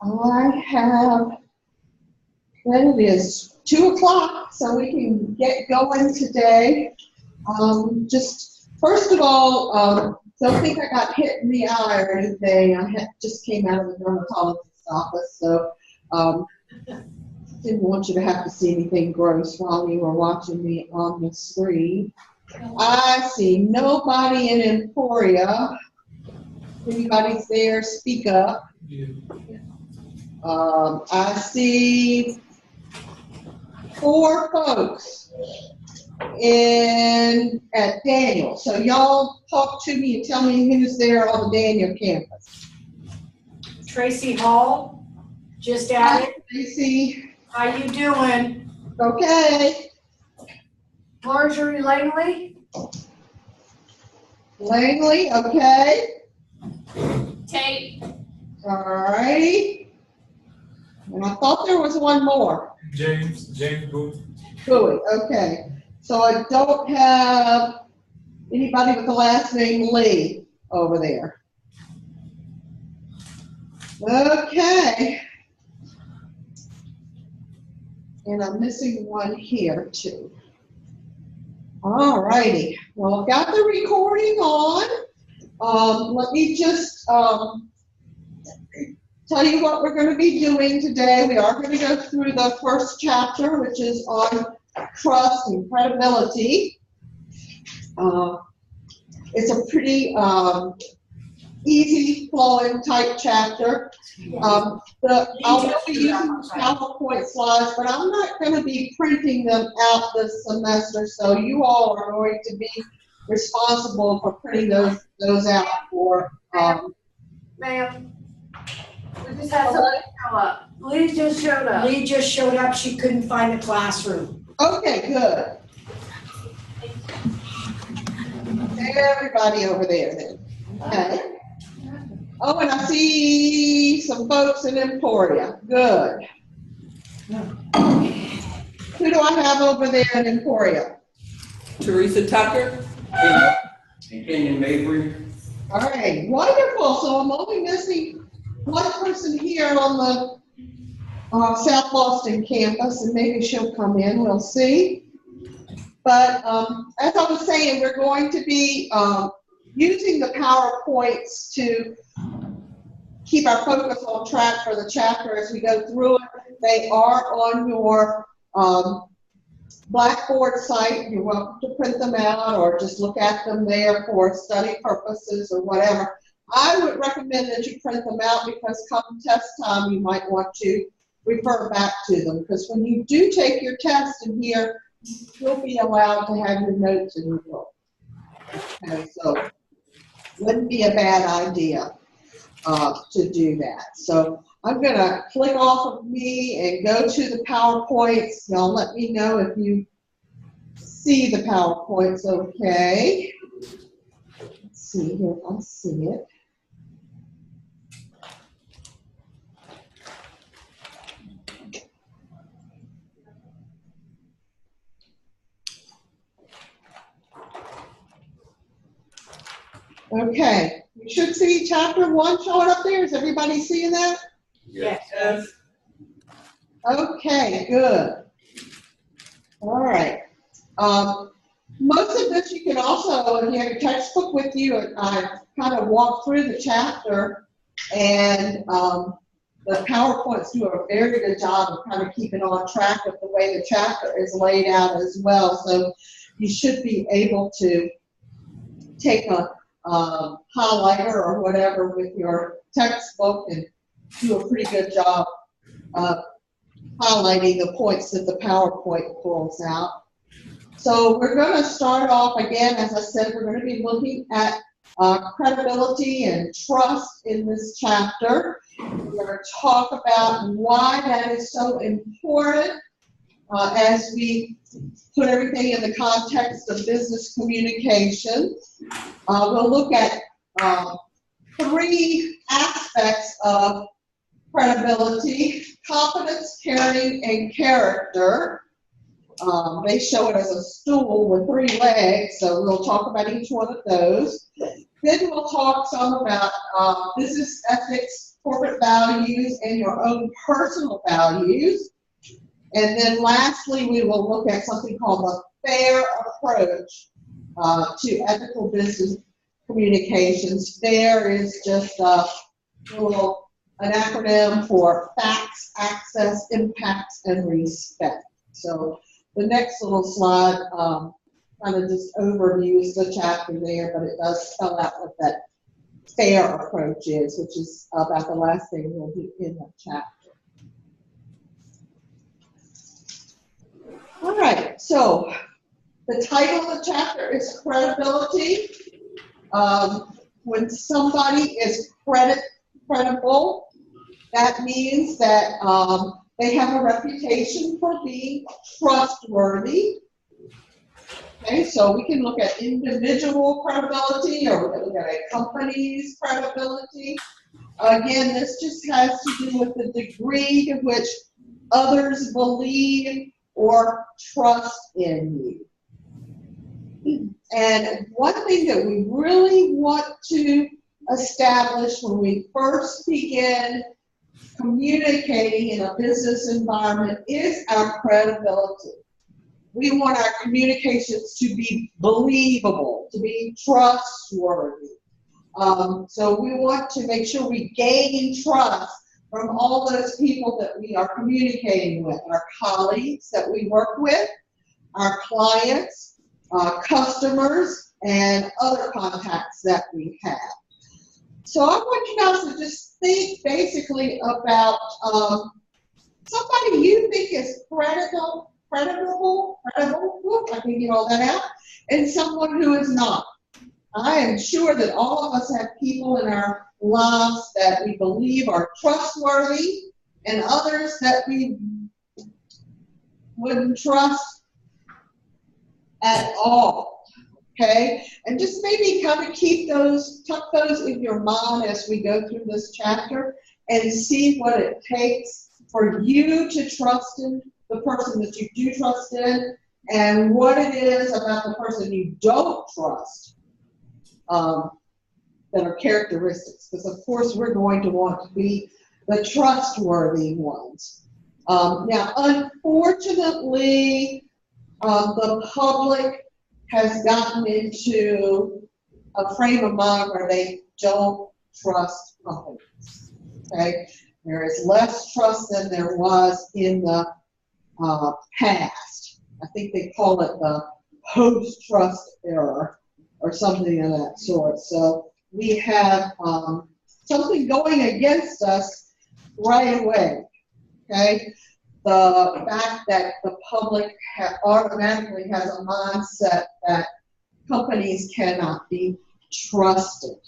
I have, well, it is 2 o'clock, so we can get going today. Just first of all, don't think I got hit in the eye or anything. Just came out of the dermatologist's office, so didn't want you to have to see anything gross while you were watching me on the screen. I see nobody in Emporia. Anybody's there, speak up. I see 4 folks at Daniel. So y'all talk to me and tell me who's there on the Daniel campus. Tracy Hall, just added. Hi, Tracy. How you doing? Okay. Marjorie Langley. Langley, okay. Tate. All righty. And I thought there was one more. James Booth. Bowie, okay. So I don't have anybody with the last name Lee over there. Okay. And I'm missing one here too. All righty. Well, I've got the recording on. Let me just tell you what we're going to be doing today. We are going to go through the first chapter, which is on trust and credibility. It's a pretty easy flowing type chapter. I will be using PowerPoint slides, but I'm not going to be printing them out this semester, so you all are going to be responsible for printing those out for. Ma'am, we just had somebody show up. Lee just showed up. Lee just showed up. She couldn't find the classroom. Okay, good. Everybody over there then. Okay. Oh, and I see some folks in Emporia. Good. Who do I have over there in Emporia? Teresa Tucker and Kenyon Mabry. All right, wonderful. So I'm only missing one person here on the South Boston campus, and maybe she'll come in. We'll see. But as I was saying, we're going to be using the PowerPoints to keep our focus on track for the chapter as we go through it. They are on your Blackboard site. You're welcome to print them out or just look at them there for study purposes or whatever. I would recommend that you print them out because come test time you might want to refer back to them, because when you do take your test in here, you'll be allowed to have your notes in your book. Okay, so wouldn't be a bad idea to do that. So I'm going to click off of me and go to the PowerPoints. Y'all let me know if you see the PowerPoints okay. Let's see here if I see it. Okay, you should see chapter 1 showing up there. Is everybody seeing that? Yes. Okay, good. All right. Most of this you can also, if you have your textbook with you, I kind of walk through the chapter, and the PowerPoints do a very good job of kind of keeping on track with the way the chapter is laid out as well. So you should be able to take a highlighter or whatever with your textbook and do a pretty good job highlighting the points that the PowerPoint pulls out. So we're going to start off again, as I said, we're going to be looking at credibility and trust in this chapter. We're going to talk about why that is so important as we put everything in the context of business communication. We'll look at 3 aspects of credibility: competence, caring, and character. They show it as a stool with 3 legs, so we'll talk about each one of those. Then we'll talk some about business ethics corporate values and your own personal values. And then lastly, we will look at something called the FAIR approach to ethical business communications. FAIR is just an acronym for facts, access, impacts, and respect. So the next little slide kind of just overviews the chapter there, but it does spell out what that FAIR approach is, which is about the last thing we'll do in the chapter. All right, so the title of the chapter is credibility. When somebody is credible, that means that they have a reputation for being trustworthy. Okay, so we can look at individual credibility, or we can look at a company's credibility. Again, this just has to do with the degree to which others believe or trust in you. And one thing that we really want to establish when we first begin communicating in a business environment is our credibility. We want our communications to be believable, to be trustworthy. So we want to make sure we gain trust from all those people that we are communicating with, our colleagues that we work with, our clients, customers, and other contacts that we have. So I want you guys to just think basically about somebody you think is credible, I can get all that out, and someone who is not. I am sure that all of us have people in our lives that we believe are trustworthy and others that we wouldn't trust at all, okay? And just maybe kind of tuck those in your mind as we go through this chapter and see what it takes for you to trust in the person that you do trust in, and what it is about the person you don't trust that are characteristics. Because of course we're going to want to be the trustworthy ones. Now, unfortunately, the public has gotten into a frame of mind where they don't trust companies. Okay, there is less trust than there was in the past. I think they call it the post-trust era or something of that sort. So we have something going against us right away. Okay, the fact that the public automatically has a mindset that companies cannot be trusted.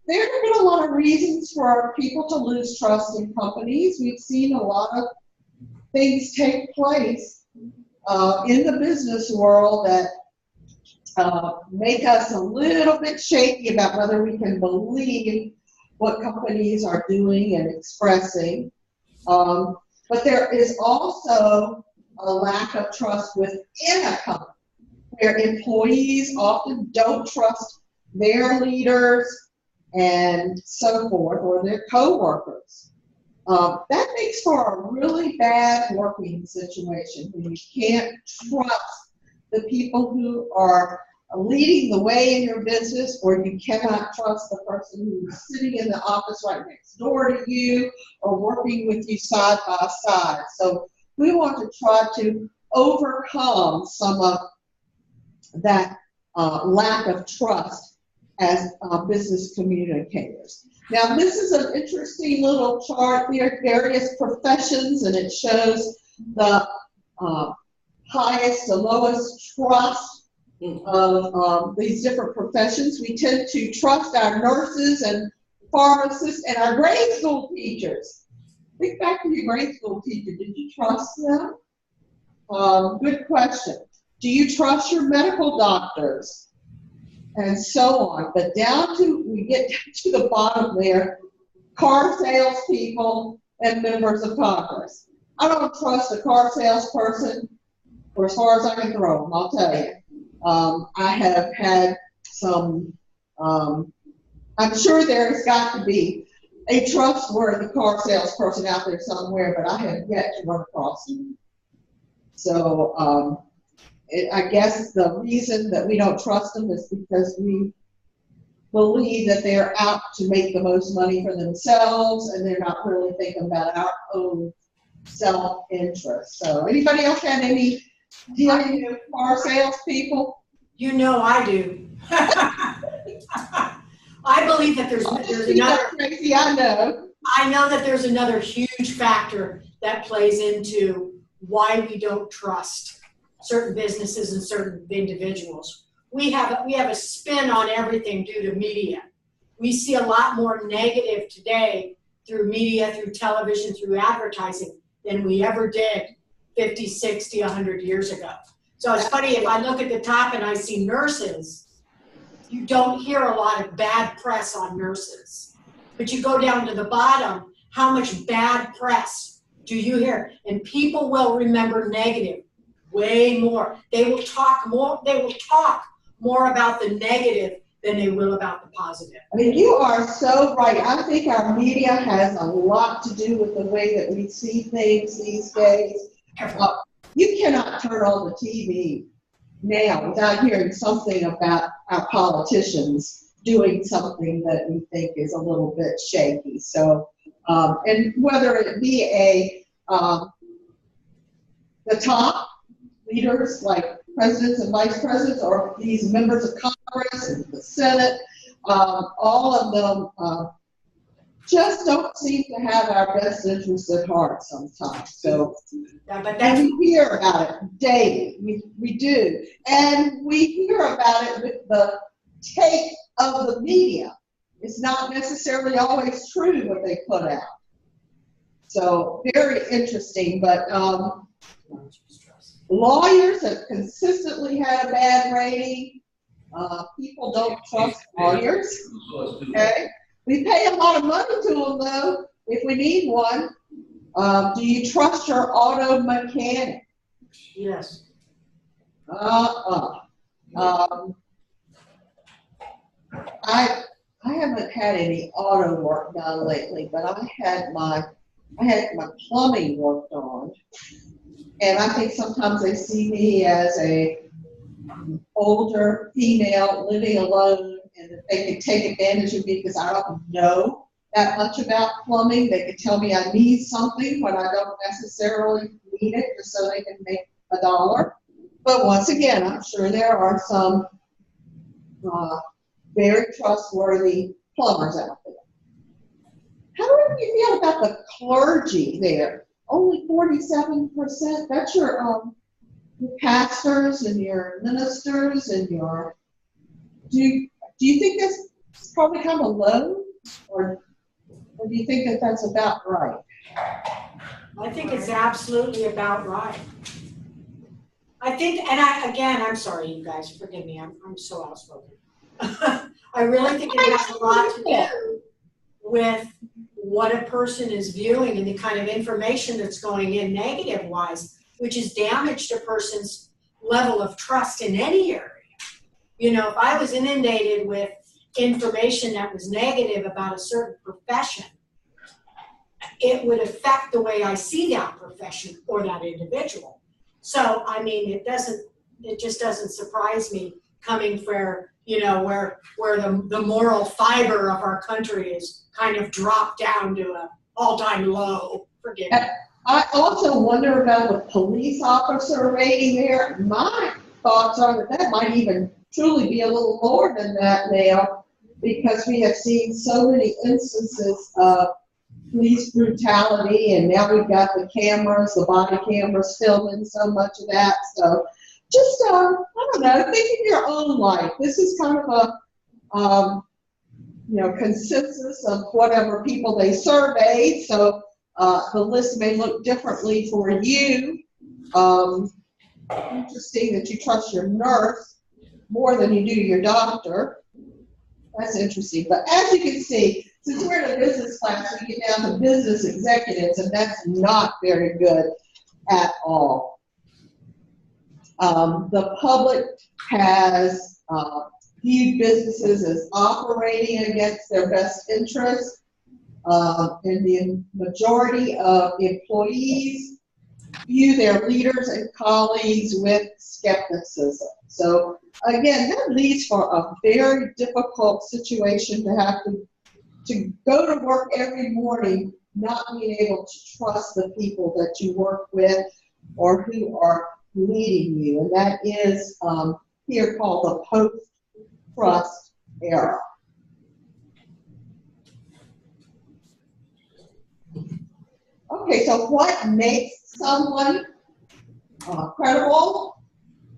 There have been a lot of reasons for people to lose trust in companies. We've seen a lot of things take place in the business world that make us a little bit shaky about whether we can believe what companies are doing and expressing. But there is also a lack of trust within a company, where employees often don't trust their leaders and so forth, or their co-workers. That makes for a really bad working situation when you can't trust the people who are leading the way in your business, or you cannot trust the person who's sitting in the office right next door to you or working with you side by side. So we want to try to overcome some of that lack of trust as business communicators. Now, this is an interesting little chart. There are various professions, and it shows the highest to lowest trust of these different professions. We tend to trust our nurses and pharmacists and our grade school teachers. Think back to your grade school teacher. Did you trust them? Good question. Do you trust your medical doctors? And so on. But we get to the bottom there, car salespeople and members of Congress. I don't trust a car salesperson for as far as I can throw them, I'll tell you. I have had some, I'm sure there's got to be a trustworthy car salesperson out there somewhere, but I have yet to run across him. So I guess the reason that we don't trust them is because we believe that they're out to make the most money for themselves, and they're not really thinking about our own self-interest. So anybody else had any dealing with car salespeople? You know I do. I believe that there's another crazy, I know. I know that there's another huge factor that plays into why we don't trust certain businesses and certain individuals. We have a spin on everything due to media. We see a lot more negative today through media, through television, through advertising than we ever did 50, 60, 100 years ago. So it's funny, if I look at the top and I see nurses, you don't hear a lot of bad press on nurses. But you go down to the bottom, how much bad press do you hear? And people will remember negative way more. They will talk more about the negative than they will about the positive. I mean, you are so right. I think our media has a lot to do with the way that we see things these days. You cannot turn on the TV now without hearing something about our politicians doing something that we think is a little bit shaky. So, and whether it be the top leaders like presidents and vice presidents, or these members of Congress and the Senate, all of them just don't seem to have our best interests at heart sometimes. So, and we hear about it daily. We do. And we hear about it with the take of the media. It's not necessarily always true what they put out. So, very interesting. But lawyers have consistently had a bad rating. People don't trust lawyers. Okay? We pay a lot of money to them, though, if we need one. Do you trust your auto mechanic? Yes. I haven't had any auto work done lately, but I had my plumbing worked on, and I think sometimes they see me as a older female living alone, and if they can take advantage of me because I don't know that much about plumbing. They can tell me I need something when I don't necessarily need it, just so they can make $1. But once again, I'm sure there are some very trustworthy plumbers out there. How do you feel about the clergy there? Only 47%. That's your pastors and your ministers and your. Do you think that's probably kind of low, or do you think that that's about right? I think it's absolutely about right. I think, and I'm sorry, you guys, forgive me, I'm so outspoken. I really think it has a lot to do with what a person is viewing and the kind of information that's going in negative-wise, which has damaged a person's level of trust in any area. You know, if I was inundated with information that was negative about a certain profession, it would affect the way I see that profession or that individual. So, I mean, it just doesn't surprise me coming where the moral fiber of our country is kind of dropped down to an all-time low. Forgive me. I also wonder about the police officer rating there. My thoughts are that might even truly be a little lower than that now, because we have seen so many instances of police brutality, and now we've got the cameras, the body cameras filming so much of that. So just, I don't know, think of your own life. This is kind of a, consensus of whatever people they surveyed. So the list may look differently for you. Interesting that you trust your nurse more than you do your doctor. That's interesting. But as you can see, since we're in a business class, we get down to business executives, and that's not very good at all. The public has viewed businesses as operating against their best interests. And the majority of employees view their leaders and colleagues with skepticism. So again, that leads for a very difficult situation to have to go to work every morning not being able to trust the people that you work with or who are leading you. And that is here called the post-trust era. Okay, so what makes someone credible?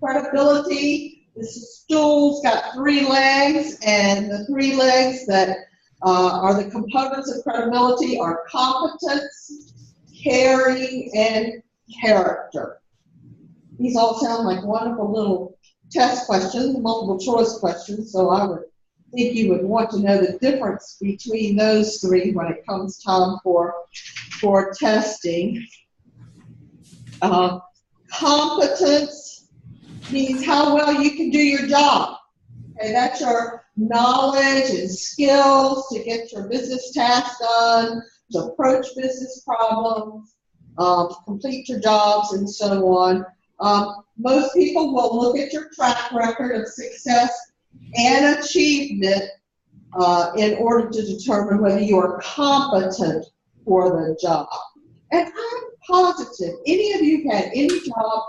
Credibility. This stool's got 3 legs, and the 3 legs that are the components of credibility are competence, caring, and character. These all sound like wonderful little test questions, multiple choice questions, so I would think you would want to know the difference between those 3 when it comes time for testing. Competence means how well you can do your job. Okay, that's your knowledge and skills to get your business tasks done, to approach business problems, complete your jobs, and so on. Most people will look at your track record of success and achievement in order to determine whether you are competent for the job. And I'm positive any of you had any job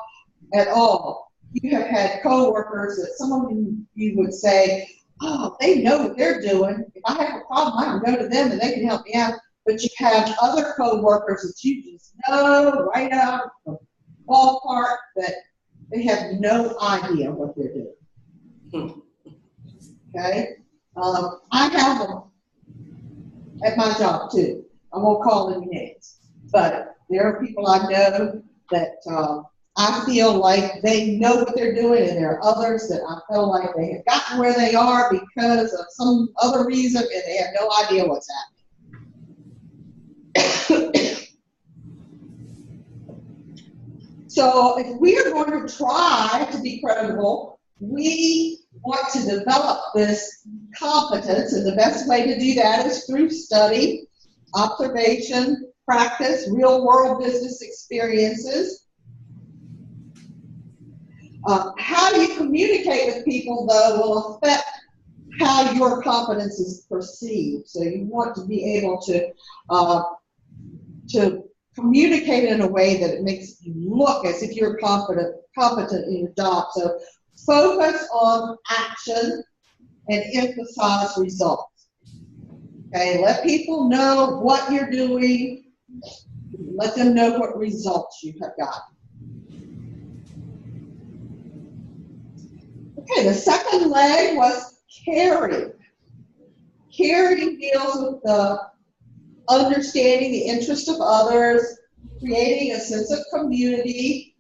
at all, you have had coworkers that some of you would say, oh, they know what they're doing. If I have a problem, I can go to them and they can help me out. But you have other coworkers that you just know right out of the ballpark that they have no idea what they're doing. Okay? I have them at my job too. I won't call any names. But there are people I know that I feel like they know what they're doing, and there are others that I feel like they have gotten where they are because of some other reason, and they have no idea what's happening. So if we are going to try to be credible, we want to develop this competence, and the best way to do that is through study, observation, practice, real-world business experiences. How you communicate with people, though, will affect how your competence is perceived. So you want to be able to communicate in a way that it makes you look as if you're competent in your job. So focus on action and emphasize results. Okay, let people know what you're doing. Let them know what results you have got. Okay, the second leg was caring. Caring deals with the understanding the interest of others, creating a sense of community,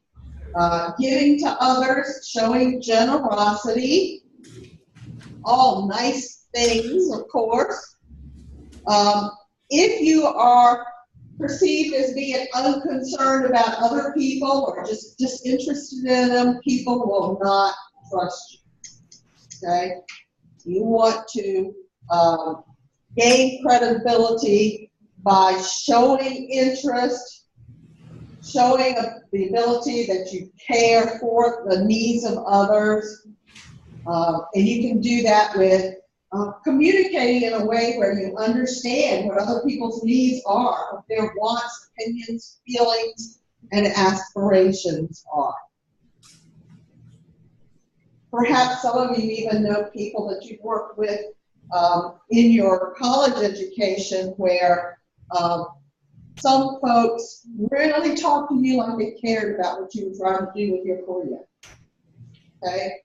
giving to others, showing generosity, all nice things, of course. If you are perceived as being unconcerned about other people or just disinterested in them, people will not trust you. Okay? You want to gain credibility by showing interest, showing the ability that you care for the needs of others, and you can do that with communicating in a way where you understand what other people's needs are, what their wants, opinions, feelings, and aspirations are. Perhaps some of you even know people that you've worked with in your college education where some folks really talk to you like they cared about what you were trying to do with your career. Okay?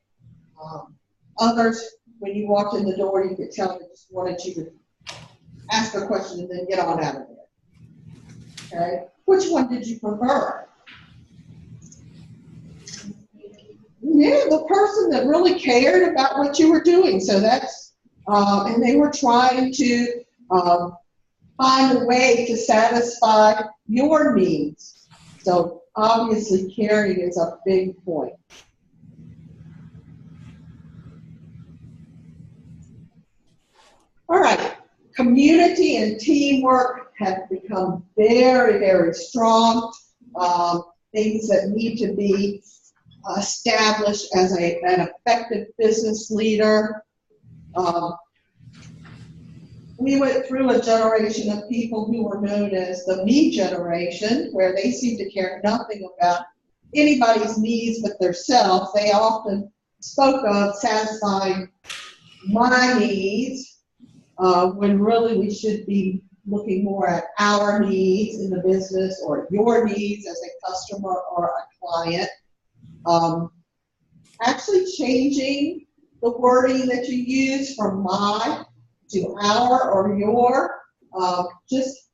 Others, when you walked in the door, you could tell they just wanted you to ask a question and then get on out of there. Okay? Which one did you prefer? Yeah, the person that really cared about what you were doing. So that's, and they were trying to find a way to satisfy your needs. So obviously caring is a big point. All right, community and teamwork have become very, very strong. Things that need to be established as an effective business leader. We went through a generation of people who were known as the me generation, where they seemed to care nothing about anybody's needs but themselves. They often spoke of satisfying my needs, when really we should be looking more at our needs in the business or your needs as a customer or a client. Actually changing the wording that you use from my to our or your, just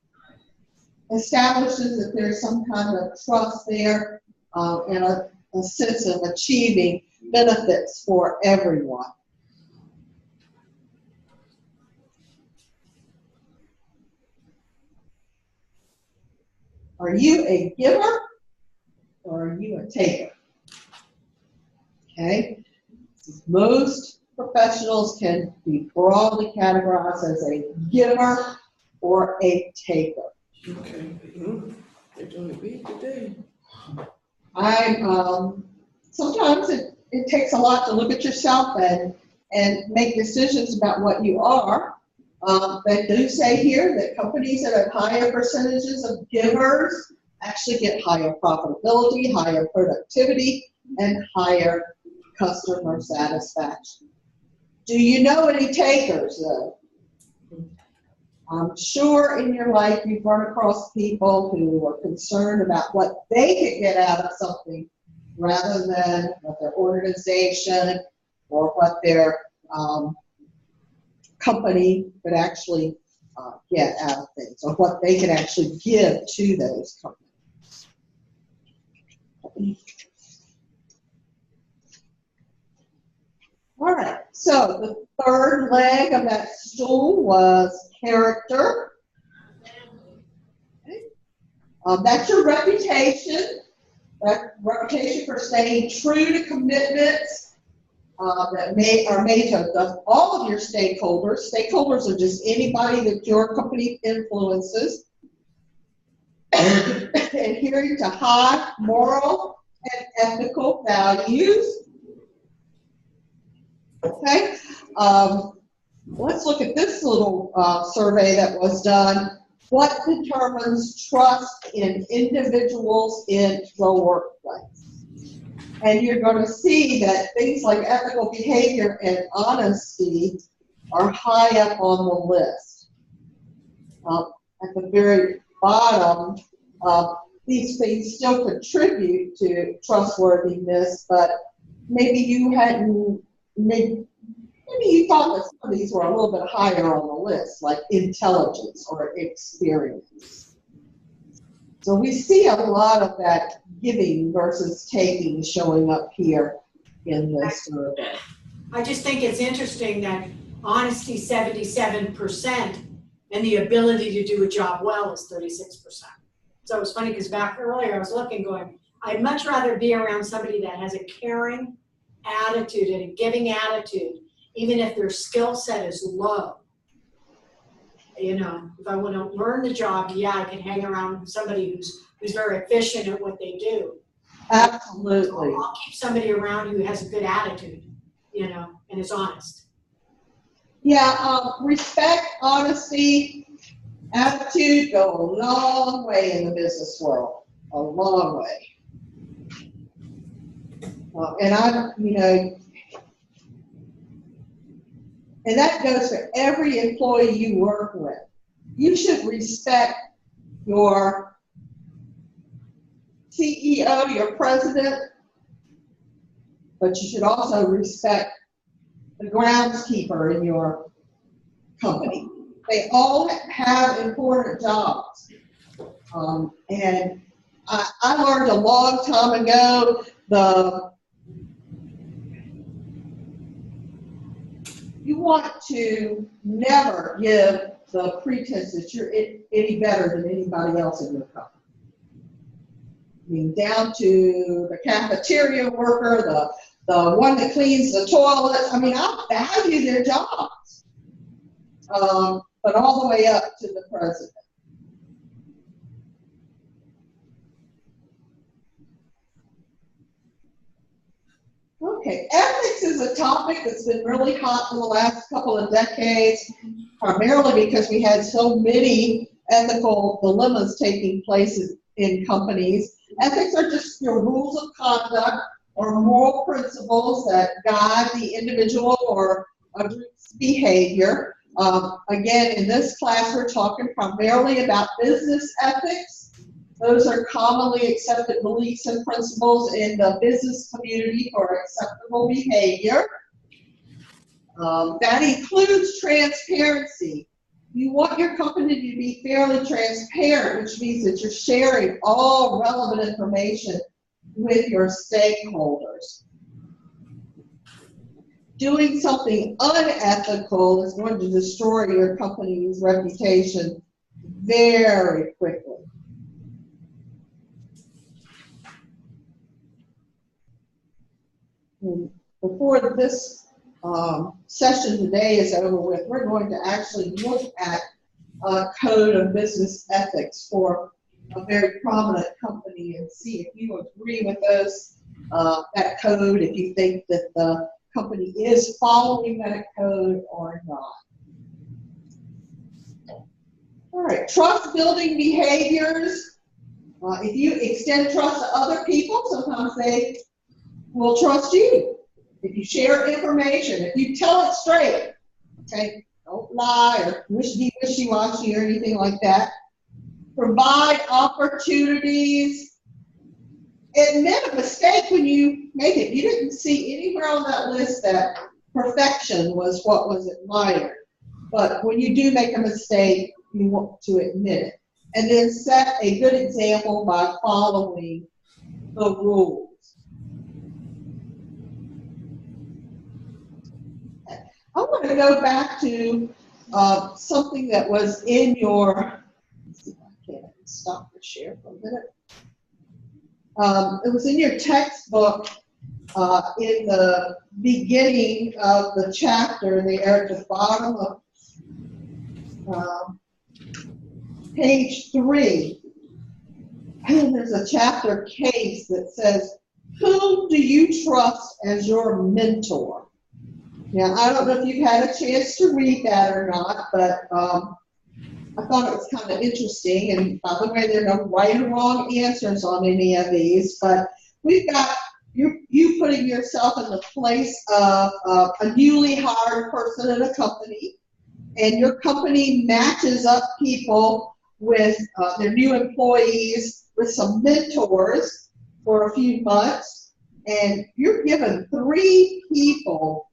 establishes that there's some kind of trust there, and a sense of achieving benefits for everyone. Are you a giver or are you a taker? Okay, most professionals can be broadly categorized as a giver or a taker. Okay. They're doing it big today. Sometimes it takes a lot to look at yourself and make decisions about what you are. They do say here that companies that have higher percentages of givers actually get higher profitability, higher productivity, and higher customer satisfaction. Do you know any takers, though? I'm sure in your life you've run across people who are concerned about what they could get out of something rather than what their organization or what their company could actually get out of things, or what they could actually give to those companies. All right, so the third leg of that stool was character. Okay. That's your reputation. That reputation for staying true to commitments that are made to all of your stakeholders. Stakeholders are just anybody that your company influences. Adhering to high moral and ethical values. Okay, let's look at this little survey that was done. What determines trust in individuals in the workplace? And you're going to see that things like ethical behavior and honesty are high up on the list. At the very bottom, these things still contribute to trustworthiness, but maybe you hadn't, maybe you thought that some of these were a little bit higher on the list, like intelligence or experience. So we see a lot of that giving versus taking showing up here in this survey. I just think it's interesting that honesty 77% and the ability to do a job well is 36%. So it was funny because back earlier I was looking going, I'd much rather be around somebody that has a caring attitude and a giving attitude, even if their skill set is low. You know, if I want to learn the job, yeah, I can hang around somebody who's very efficient at what they do. Absolutely. I'll keep somebody around who has a good attitude, you know, and is honest. Yeah, respect, honesty, attitude go a long way in the business world. A long way. And I'm, you know, and that goes for every employee you work with. You should respect your CEO, your president, but you should also respect the groundskeeper in your company. They all have important jobs. And I learned a long time ago you want to never give the pretense that you're any better than anybody else in your company. I mean, down to the cafeteria worker, the one that cleans the toilets. I mean, I value their jobs. But but all the way up to the president. Okay, ethics is a topic that's been really hot in the last couple of decades, primarily because we had so many ethical dilemmas taking place in companies. Ethics are just your rules of conduct or moral principles that guide the individual or a group's behavior. Again, in this class, we're talking primarily about business ethics. Those are commonly accepted beliefs and principles in the business community for acceptable behavior. That includes transparency. You want your company to be fairly transparent, which means that you're sharing all relevant information with your stakeholders. Doing something unethical is going to destroy your company's reputation very quickly. And before this session today is over with, we're going to actually look at a code of business ethics for a very prominent company and see if you agree with those, that code, if you think that the company is following that code or not. All right, trust building behaviors. If you extend trust to other people, sometimes they will trust you. If you share information, if you tell it straight, okay, don't lie or wishy-washy or anything like that. Provide opportunities. Admit a mistake when you make it. You didn't see anywhere on that list that perfection was what was admired. But when you do make a mistake, you want to admit it. And then set a good example by following the rules. I want to go back to something that was in your, let's see if I can stop the share for a minute. It was in your textbook in the beginning of the chapter there at the bottom of page 3. And there's a chapter case that says, whom do you trust as your mentor? Now, I don't know if you've had a chance to read that or not, but I thought it was kind of interesting. And by the way, there are no right or wrong answers on any of these, but we've got you putting yourself in the place of a newly hired person in a company, and your company matches up people with their new employees with some mentors for a few months, and you're given 3 people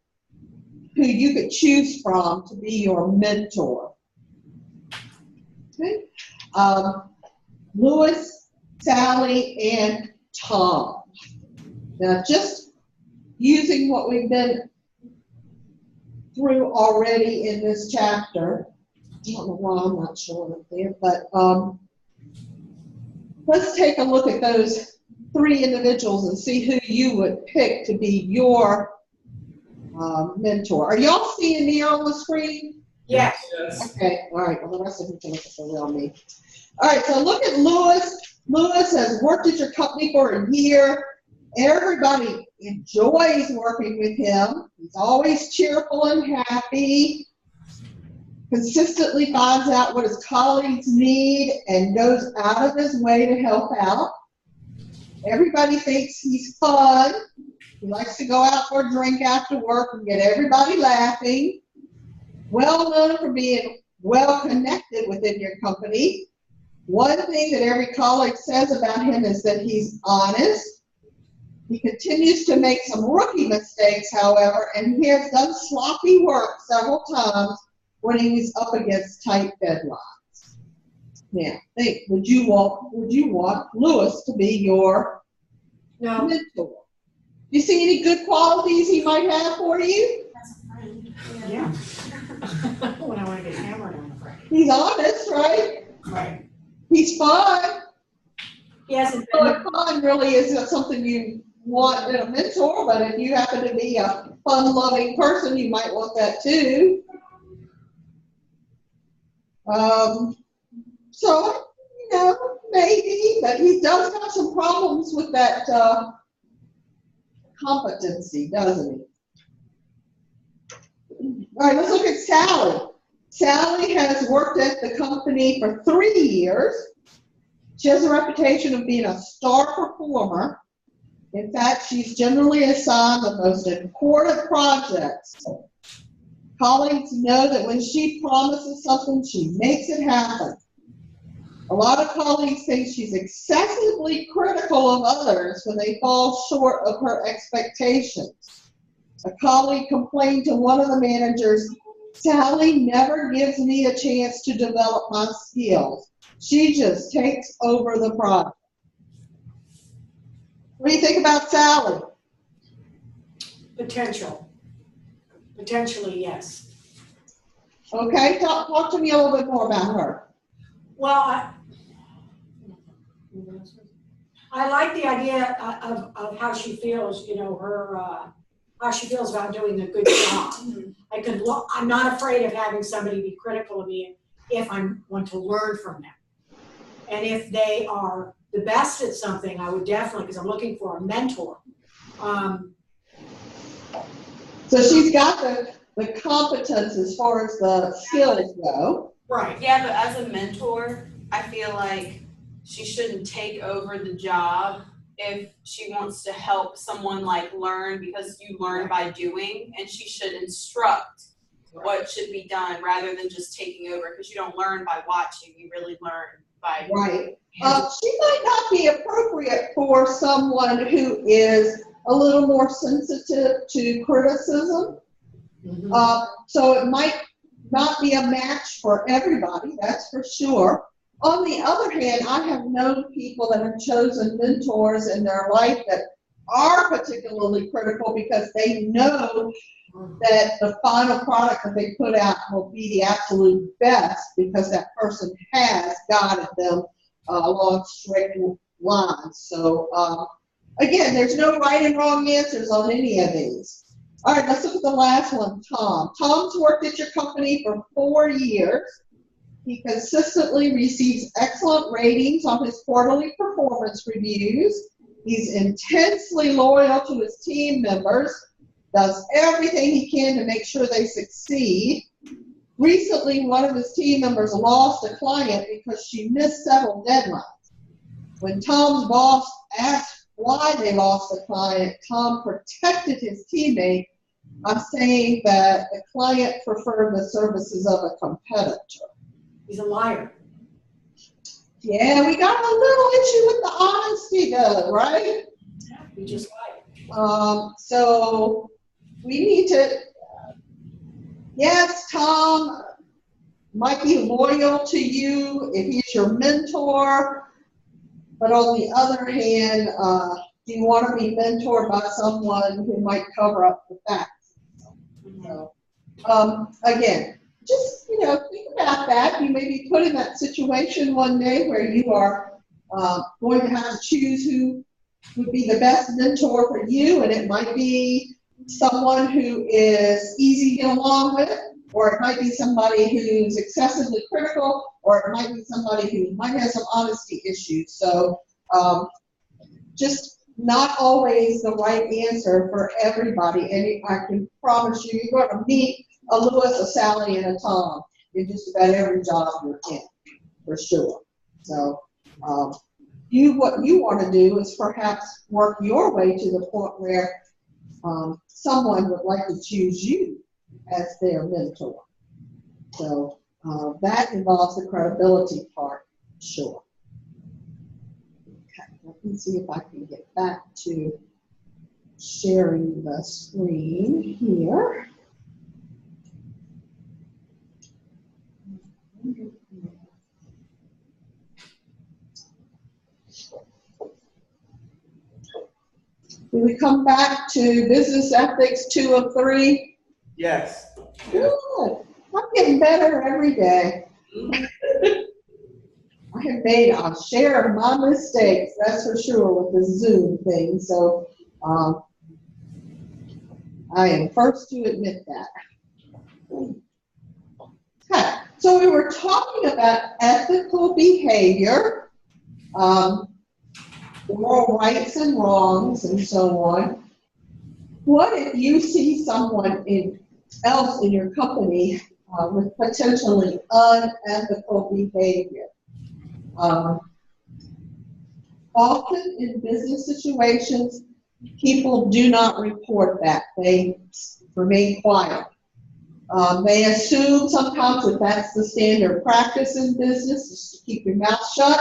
who you could choose from to be your mentor. Okay? Louis, Sally, and Tom. Now, just using what we've been through already in this chapter, I don't know why I'm not showing it there, but let's take a look at those 3 individuals and see who you would pick to be your mentor. Are y'all seeing me on the screen? Yes. Okay, all right, well, the rest of you can look at the real me. All right, so look at Louis. Louis has worked at your company for a year. Everybody enjoys working with him. He's always cheerful and happy, consistently finds out what his colleagues need and goes out of his way to help out. Everybody thinks he's fun. He likes to go out for a drink after work and get everybody laughing. Well known for being well connected within your company. One thing that every colleague says about him is that he's honest. He continues to make some rookie mistakes, however, and he has done sloppy work several times when he was up against tight deadlines. Now, think, would you want Louis to be your mentor? You see any good qualities he might have for you? That's a friend. Yeah. When I want to get hammered on a friend. He's honest, right? Right. He's fun. He hasn't So been. fun really isn't something you want in a mentor, but if you happen to be a fun-loving person, you might want that too. So, maybe, but he does have some problems with that competency, doesn't he? All right, let's look at Sally. Sally has worked at the company for 3 years. She has a reputation of being a star performer. In fact, she's generally assigned the most important projects. Colleagues know that when she promises something, she makes it happen. A lot of colleagues think she's excessively critical of others when they fall short of her expectations. A colleague complained to one of the managers, "Sally never gives me a chance to develop my skills. She just takes over the project." What do you think about Sally? Potentially, yes. Okay, talk to me a little bit more about her. Well, I like the idea of how she feels, how she feels about doing a good job. I'm not afraid of having somebody be critical of me if I want to learn from them. And if they are the best at something, I would definitely, because I'm looking for a mentor. So she's got the competence as far as the skills go. Right. Yeah, but as a mentor, I feel like she shouldn't take over the job if she wants to help someone learn, because you learn by doing, and she should instruct what should be done rather than just taking over, because you don't learn by watching, you really learn by right. She might not be appropriate for someone who is a little more sensitive to criticism. Mm-hmm. So it might not be a match for everybody, that's for sure. On the other hand, I have known people that have chosen mentors in their life that are particularly critical because they know that the final product that they put out will be the absolute best because that person has guided them along strict lines. So again, there's no right and wrong answers on any of these. All right, let's look at the last one, Tom. Tom's worked at your company for 4 years. He consistently receives excellent ratings on his quarterly performance reviews. He's intensely loyal to his team members, does everything he can to make sure they succeed. Recently, one of his team members lost a client because she missed several deadlines. When Tom's boss asked why they lost the client, Tom protected his teammate by saying that the client preferred the services of a competitor. He's a liar. Yeah, we got a little issue with the honesty though, right? Yeah, he just lied. So we need to, yes, Tom might be loyal to you if he's your mentor, but on the other hand, do you want to be mentored by someone who might cover up the facts? So, again, just, think about that. You may be put in that situation one day where you are going to have to choose who would be the best mentor for you, and it might be someone who is easy to get along with, or it might be somebody who's excessively critical, or it might be somebody who might have some honesty issues. So just not always the right answer for everybody, and I can promise you, you're going to meet a Lewis, a Sally, and a Tom in just about every job you're in, for sure. So what you want to do is perhaps work your way to the point where someone would like to choose you as their mentor. So that involves the credibility part, sure. Okay, let me see if I can get back to sharing the screen here. Do we come back to business ethics 2 of 3? Yes. Good. I'm getting better every day. I have made a share of my mistakes, that's for sure, with the Zoom thing. So I am first to admit that. Okay. So we were talking about ethical behavior, moral rights and wrongs, and so on. What if you see someone else in your company with potentially unethical behavior? Often in business situations, people do not report that. They remain quiet. They assume sometimes that that's the standard practice in business, is to keep your mouth shut.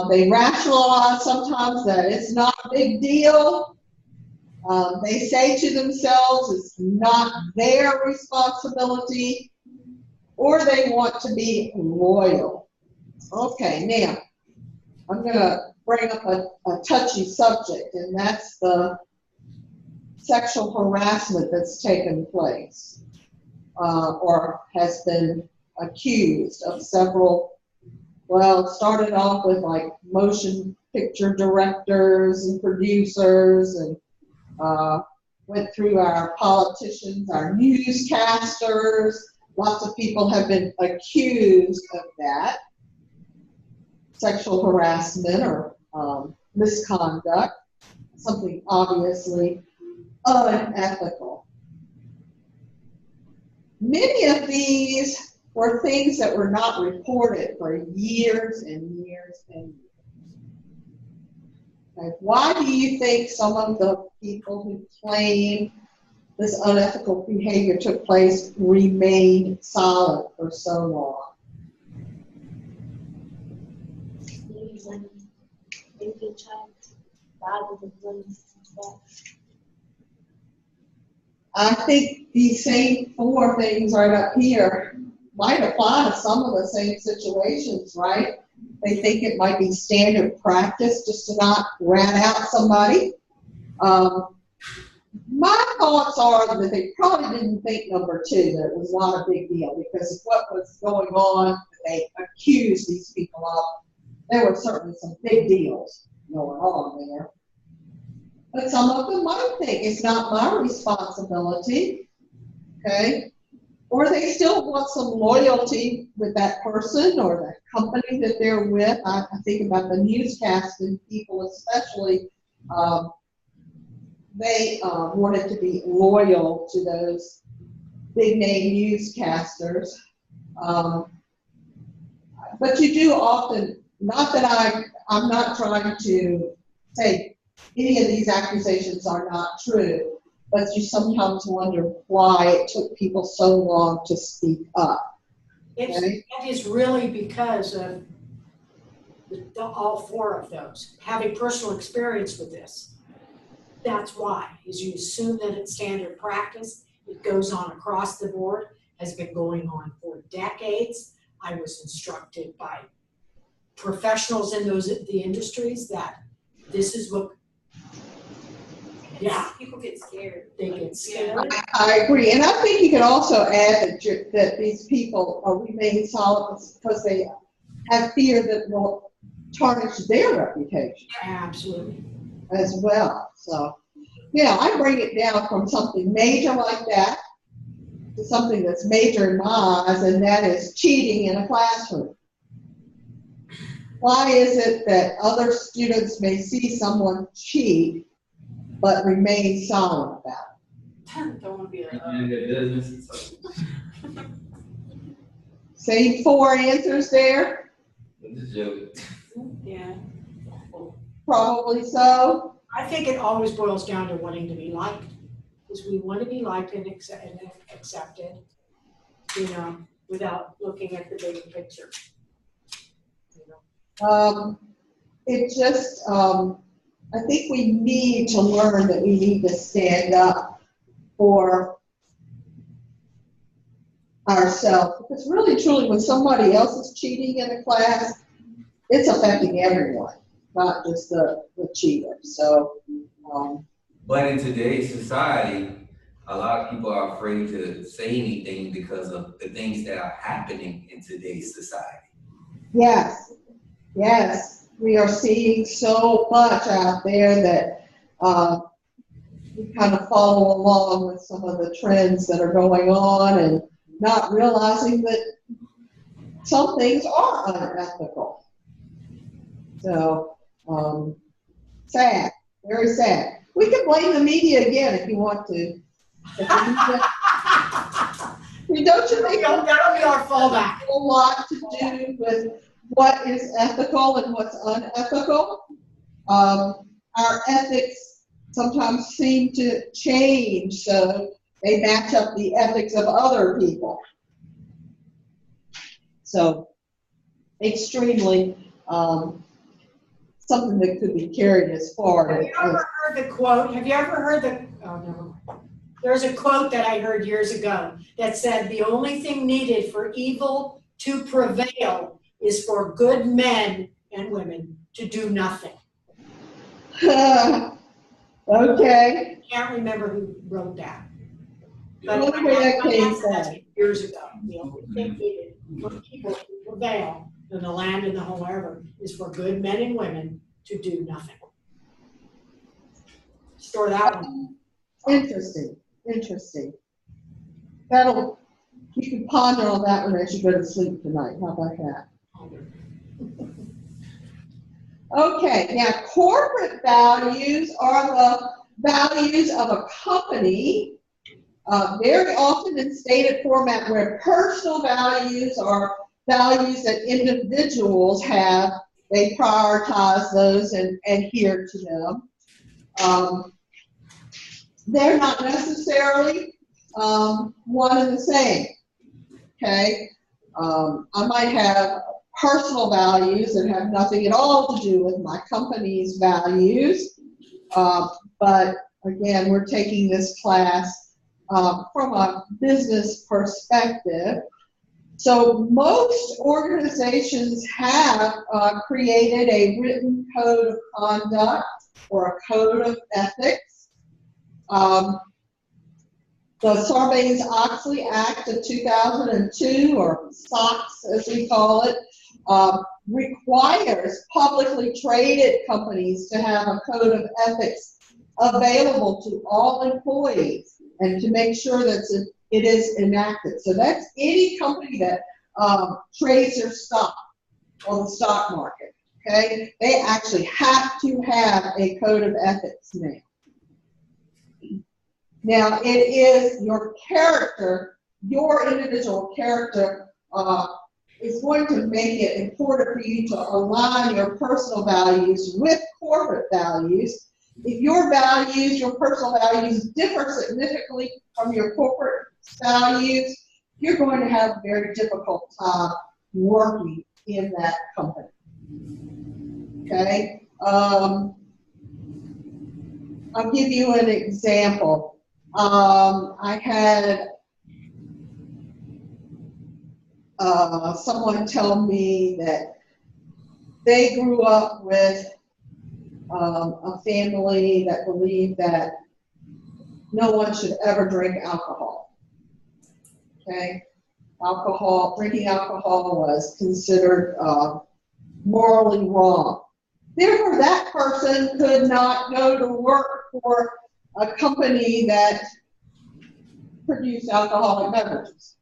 They rationalize sometimes that it's not a big deal. They say to themselves it's not their responsibility, or they want to be loyal. Okay, now I'm going to bring up a touchy subject, and that's the sexual harassment that's taken place or has been accused of several. Well, it started off with like motion picture directors and producers, and went through our politicians, our newscasters. Lots of people have been accused of that, sexual harassment or misconduct, something obviously unethical. Many of these were things that were not reported for years and years and years. Okay. Why do you think some of the people who claim this unethical behavior took place remained silent for so long? I think these same four things right up here might apply to some of the same situations, right? They think it might be standard practice just to not rat out somebody. My thoughts are that they probably didn't think number two, that it was not a big deal, because of what was going on that they accused these people of. There were certainly some big deals going on there. But some of them might think it's not my responsibility, okay? Or they still want some loyalty with that person or the company that they're with. I think about the newscasting people especially. They wanted to be loyal to those big name newscasters. But you do often, not that I'm not trying to say any of these accusations are not true, but you sometimes wonder why it took people so long to speak up. Okay? It is really because of all four of those, having personal experience with this. That's why, is you assume that it's standard practice. It goes on across the board, has been going on for decades. I was instructed by professionals in the industries that this is what, yeah. People get scared. They get scared. I agree, and I think you can also add that these people remain silent because they have fear that it will tarnish their reputation. Absolutely. As well. So, yeah, I bring it down from something major like that to something that's major in my eyes, and that is cheating in a classroom. Why is it that other students may see someone cheat but remain silent about Don't want to be In the business. it? Same four answers there? It's a joke. Yeah. Probably so. I think it always boils down to wanting to be liked, because we want to be liked and accepted, you know, without looking at the bigger picture. You know? It just, I think we need to learn that we need to stand up for ourselves, because really, truly, when somebody else is cheating in a class, it's affecting everyone, not just the cheater. So, But in today's society, a lot of people are afraid to say anything because of the things that are happening in today's society. yes, we are seeing so much out there that we kind of follow along with some of the trends that are going on and not realizing that some things are unethical. So, sad, very sad. We can blame the media again if you want to. Don't you think That'll be our fallback. a lot to do with what is ethical and what's unethical? Our ethics sometimes seem to change, so they match up the ethics of other people. So, extremely something that could be carried as far Have as. you ever heard the quote? Have you ever heard the? Oh, never mind. There's a quote that I heard years ago that said, "The only thing needed for evil to prevail is for good men and women to do nothing." Okay. I can't remember who wrote that. But Look where that came that's from. years ago. The only thing needed for evil to prevail in the land and the whole ever is for good men and women to do nothing. Store that one. Interesting. You can ponder on that one as you go to sleep tonight. How about that? Okay, now corporate values are the values of a company, very often in stated format, where personal values are values that individuals have. They prioritize those and adhere to them. They're not necessarily one and the same. Okay, I might have personal values that have nothing at all to do with my company's values, but again, we're taking this class from a business perspective. So most organizations have created a written code of conduct or a code of ethics. The Sarbanes-Oxley Act of 2002, or SOX as we call it, requires publicly traded companies to have a code of ethics available to all employees and to make sure that it is enacted. So that's any company that trades their stock on the stock market. Okay, they actually have to have a code of ethics now. Now, it is your character, your individual character is going to make it important for you to align your personal values with corporate values. If your values, your personal values differ significantly from your corporate values, you're going to have a very difficult time working in that company. Okay? I'll give you an example. I had someone tell me that they grew up with a family that believed that no one should ever drink alcohol. Okay? Drinking alcohol was considered morally wrong. Therefore, that person could not go to work for a company that produced alcoholic beverages.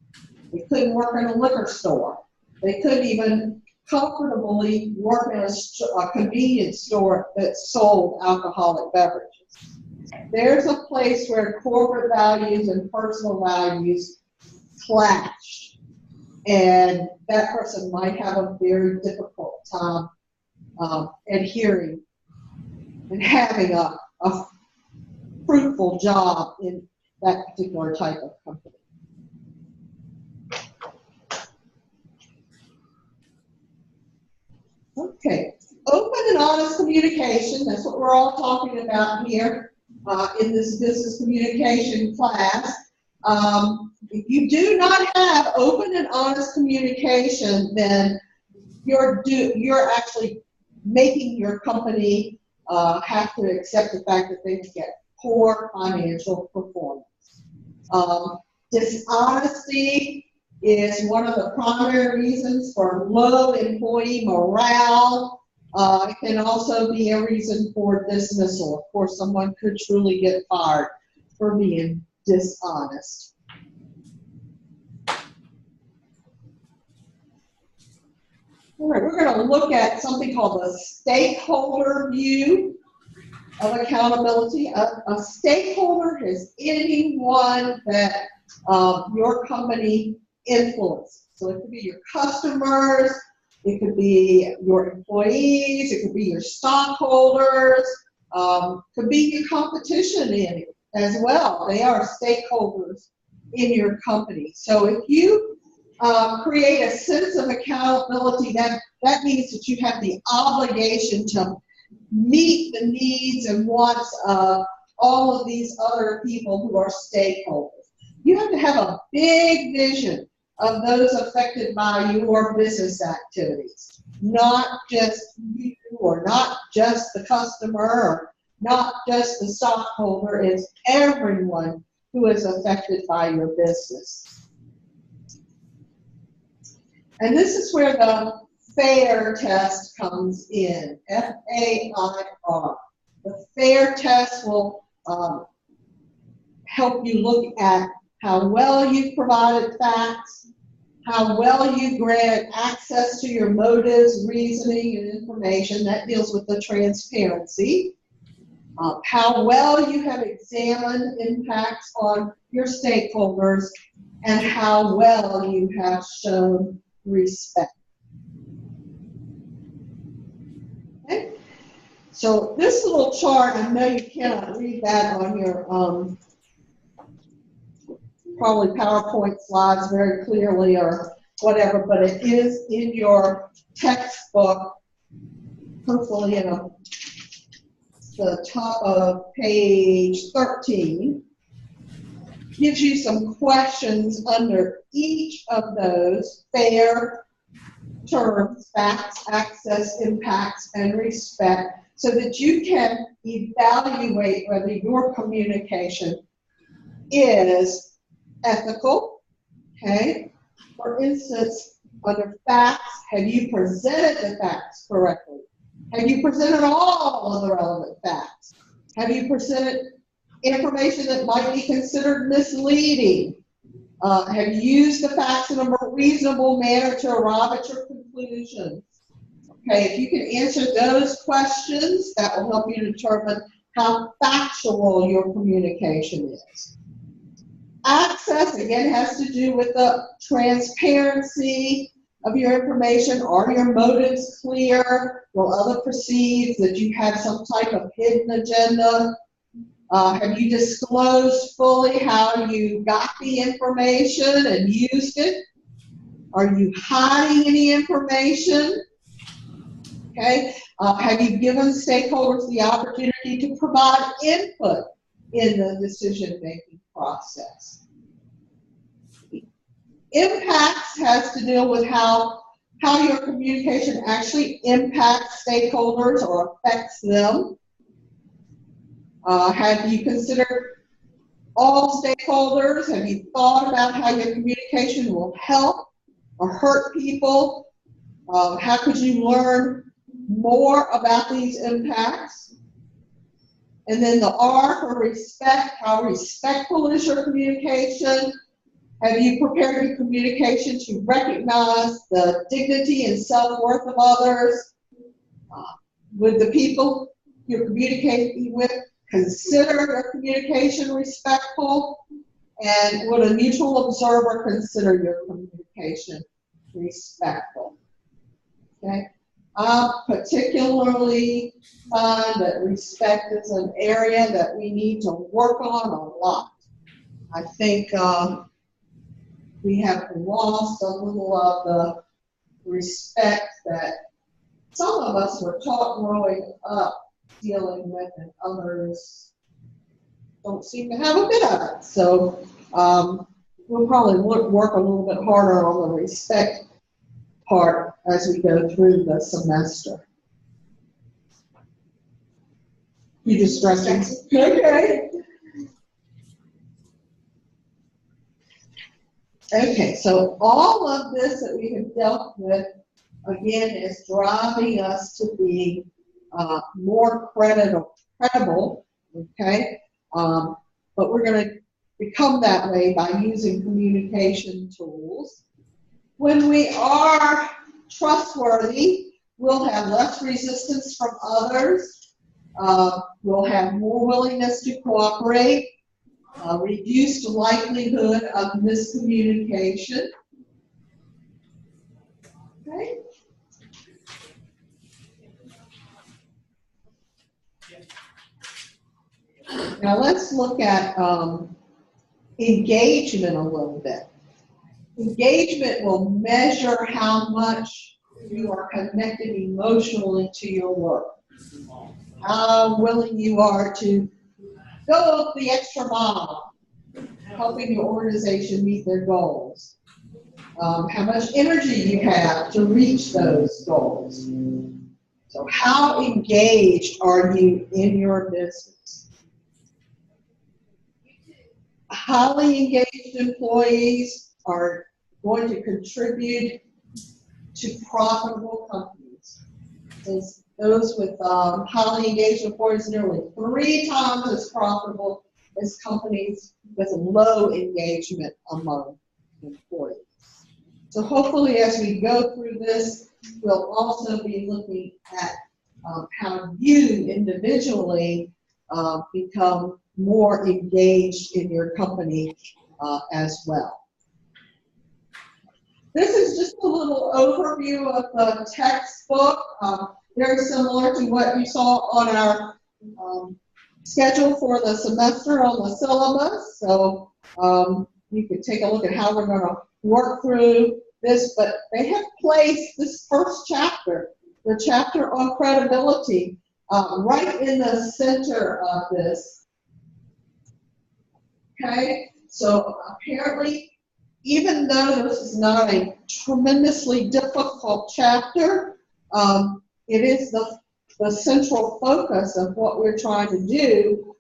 They couldn't work in a liquor store. They couldn't even comfortably work in a convenience store that sold alcoholic beverages. There's a place where corporate values and personal values clash, and that person might have a very difficult time adhering and having a fruitful job in that particular type of company. Okay, open and honest communication, that's what we're all talking about here in this business communication class. If you do not have open and honest communication, then you're actually making your company have to accept the fact that they get poor financial performance. Dishonesty is one of the primary reasons for low employee morale. It can also be a reason for dismissal. Of course, someone could truly get fired for being dishonest. All right, we're going to look at something called the stakeholder view of accountability. A stakeholder is anyone that your company influences. So it could be your customers, it could be your employees, it could be your stockholders, could be your competition in it as well. They are stakeholders in your company. So if you create a sense of accountability, that means that you have the obligation to meet the needs and wants of all of these other people who are stakeholders. You have to have a big vision of those affected by your business activities, not just you or not just the customer or not just the stockholder. It's everyone who is affected by your business. And this is where the FAIR test comes in, F-A-I-R. The FAIR test will help you look at how well you've provided facts, how well you grant access to your motives, reasoning, and information. That deals with the transparency. How well you have examined impacts on your stakeholders, and how well you have shown respect. Okay? So this little chart, I know you cannot read that on your probably PowerPoint slides very clearly or whatever, but it is in your textbook, hopefully in the top of page 13. Gives you some questions under each of those FAIR terms: facts, access, impacts, and respect, so that you can evaluate whether your communication is ethical. Okay? For instance, under facts, have you presented the facts correctly? Have you presented all of the relevant facts? Have you presented information that might be considered misleading? Have you used the facts in a more reasonable manner to arrive at your conclusions? Okay, if you can answer those questions, that will help you determine how factual your communication is. Access, again, has to do with the transparency of your information. Are your motives clear? Will others perceive that you have some type of hidden agenda? Have you disclosed fully how you got the information and used it? Are you hiding any information? Okay. Have you given stakeholders the opportunity to provide input in the decision-making process? Impacts has to deal with how your communication actually impacts stakeholders or affects them. Have you considered all stakeholders? Have you thought about how your communication will help or hurt people? How could you learn more about these impacts? And then the R for respect. How respectful is your communication? Have you prepared your communication to recognize the dignity and self-worth of others? Would the people you're communicating with consider your communication respectful? And would a neutral observer consider your communication respectful? Okay. I particularly find that respect is an area that we need to work on a lot. I think we have lost a little of the respect that some of us were taught growing up dealing with, and others don't seem to have a bit of it. So we'll probably work a little bit harder on the respect part as we go through the semester. You just stressed it? Okay. Okay, so all of this that we have dealt with, again, is driving us to be more credible, okay? But we're going to become that way by using communication tools. When we are trustworthy, we'll have less resistance from others, we'll have more willingness to cooperate, reduced likelihood of miscommunication. Okay. Now let's look at engagement a little bit. Engagement will measure how much you are connected emotionally to your work. How willing you are to go the extra mile, helping your organization meet their goals. How much energy you have to reach those goals. So how engaged are you in your business? Highly engaged employees are going to contribute to profitable companies. Since those with highly engaged employees are nearly 3 times as profitable as companies with low engagement among employees. So hopefully as we go through this, we'll also be looking at how you individually become more engaged in your company as well. This is just a little overview of the textbook, very similar to what you saw on our schedule for the semester on the syllabus. So you can take a look at how we're going to work through this, but they have placed this first chapter, the chapter on credibility, right in the center of this. Okay, so apparently, even though this is not a tremendously difficult chapter, it is the central focus of what we're trying to do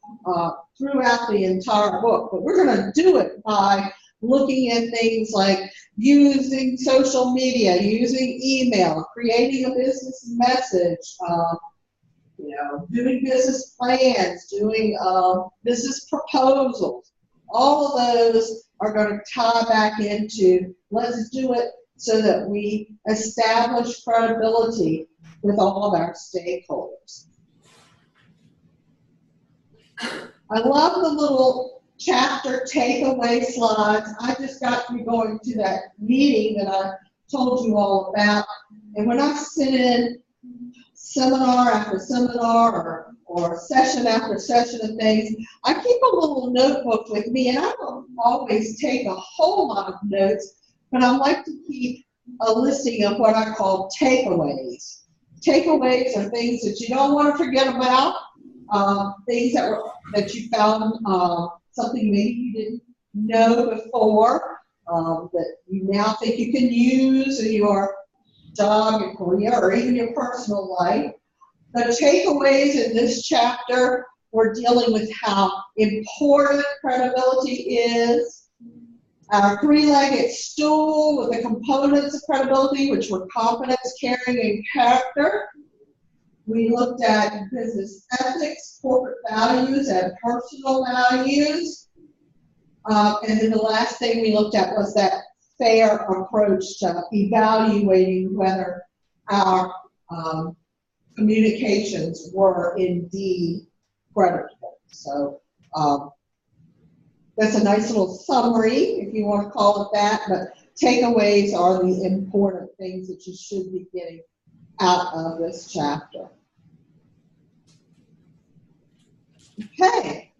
throughout the entire book. But we're going to do it by looking at things like using social media, using email, creating a business message, doing business plans, doing business proposals. All of those are going to tie back into, let's do it so that we establish credibility with all of our stakeholders. I love the little chapter takeaway slides. I just got to be going to that meeting that I told you all about. And when I sit in seminar after seminar or session after session of things, I keep a little notebook with me, and I don't always take a whole lot of notes, but I like to keep a listing of what I call takeaways. Takeaways are things that you don't want to forget about, things that you found, something maybe you didn't know before, that you now think you can use in your job, your career, or even your personal life. The takeaways in this chapter, we're dealing with how important credibility is. Our 3-legged stool with the components of credibility, which were competence, caring, and character. We looked at business ethics, corporate values, and personal values. And then the last thing we looked at was that fair approach to evaluating whether our communications were indeed creditable. So that's a nice little summary, if you want to call it that, but takeaways are the important things that you should be getting out of this chapter. Okay,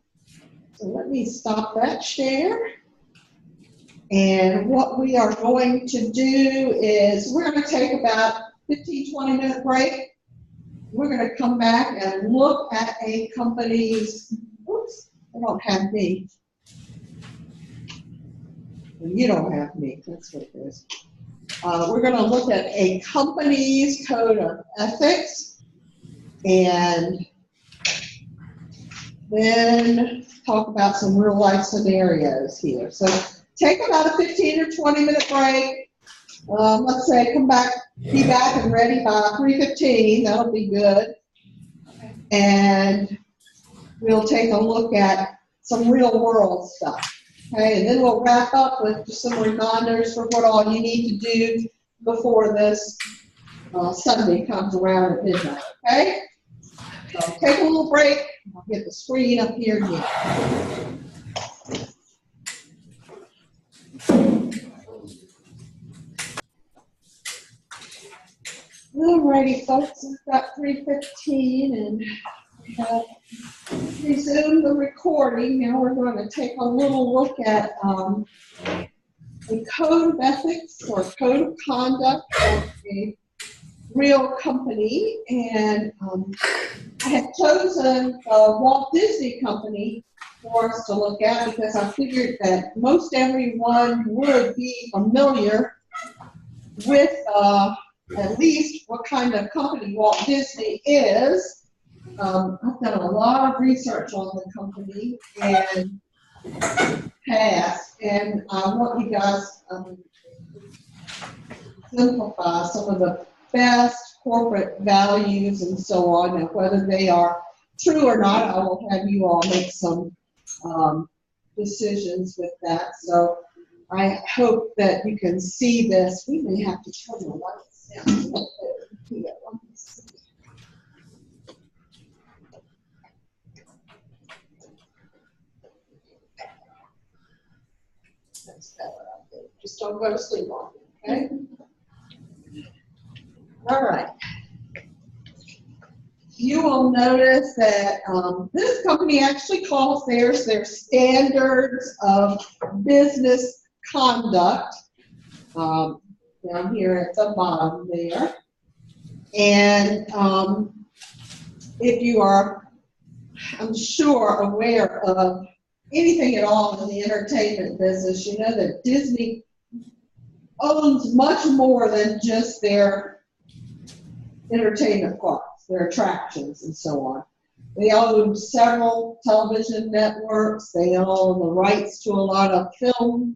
so let me stop that share. And what we are going to do is we're going to take about 15-20 minute break. We're going to come back and look at a company's, oops, I don't have me. Well, you don't have me, that's what it is. We're going to look at a company's code of ethics and then talk about some real life scenarios here. So take about a 15 or 20 minute break. Let's say come back, be back and ready by 3:15. That'll be good. And we'll take a look at some real world stuff. Okay, and then we'll wrap up with just some reminders for what all you need to do before this Sunday comes around at midnight, okay? So take a little break. I'll get the screen up here again. Alrighty, folks, it's about 3:15 and we have resumed the recording. Now we're going to take a little look at the code of ethics or code of conduct of a real company. And I had chosen Walt Disney Company for us to look at because I figured that most everyone would be familiar with at least what kind of company Walt Disney is. I've done a lot of research on the company and past, and I want you guys to simplify some of the best corporate values and so on, and whether they are true or not, I will have you all make some decisions with that. So I hope that you can see this. We may have to turn the lights down a little bit here. Let me see. That's better, I think. Just don't go to sleep on it, okay? All right. You will notice that this company actually calls theirs their standards of business conduct, down here at the bottom there. And if you are, I'm sure, aware of anything at all in the entertainment business, you know that Disney owns much more than just their entertainment parks, their attractions, and so on. They own several television networks. They own the rights to a lot of film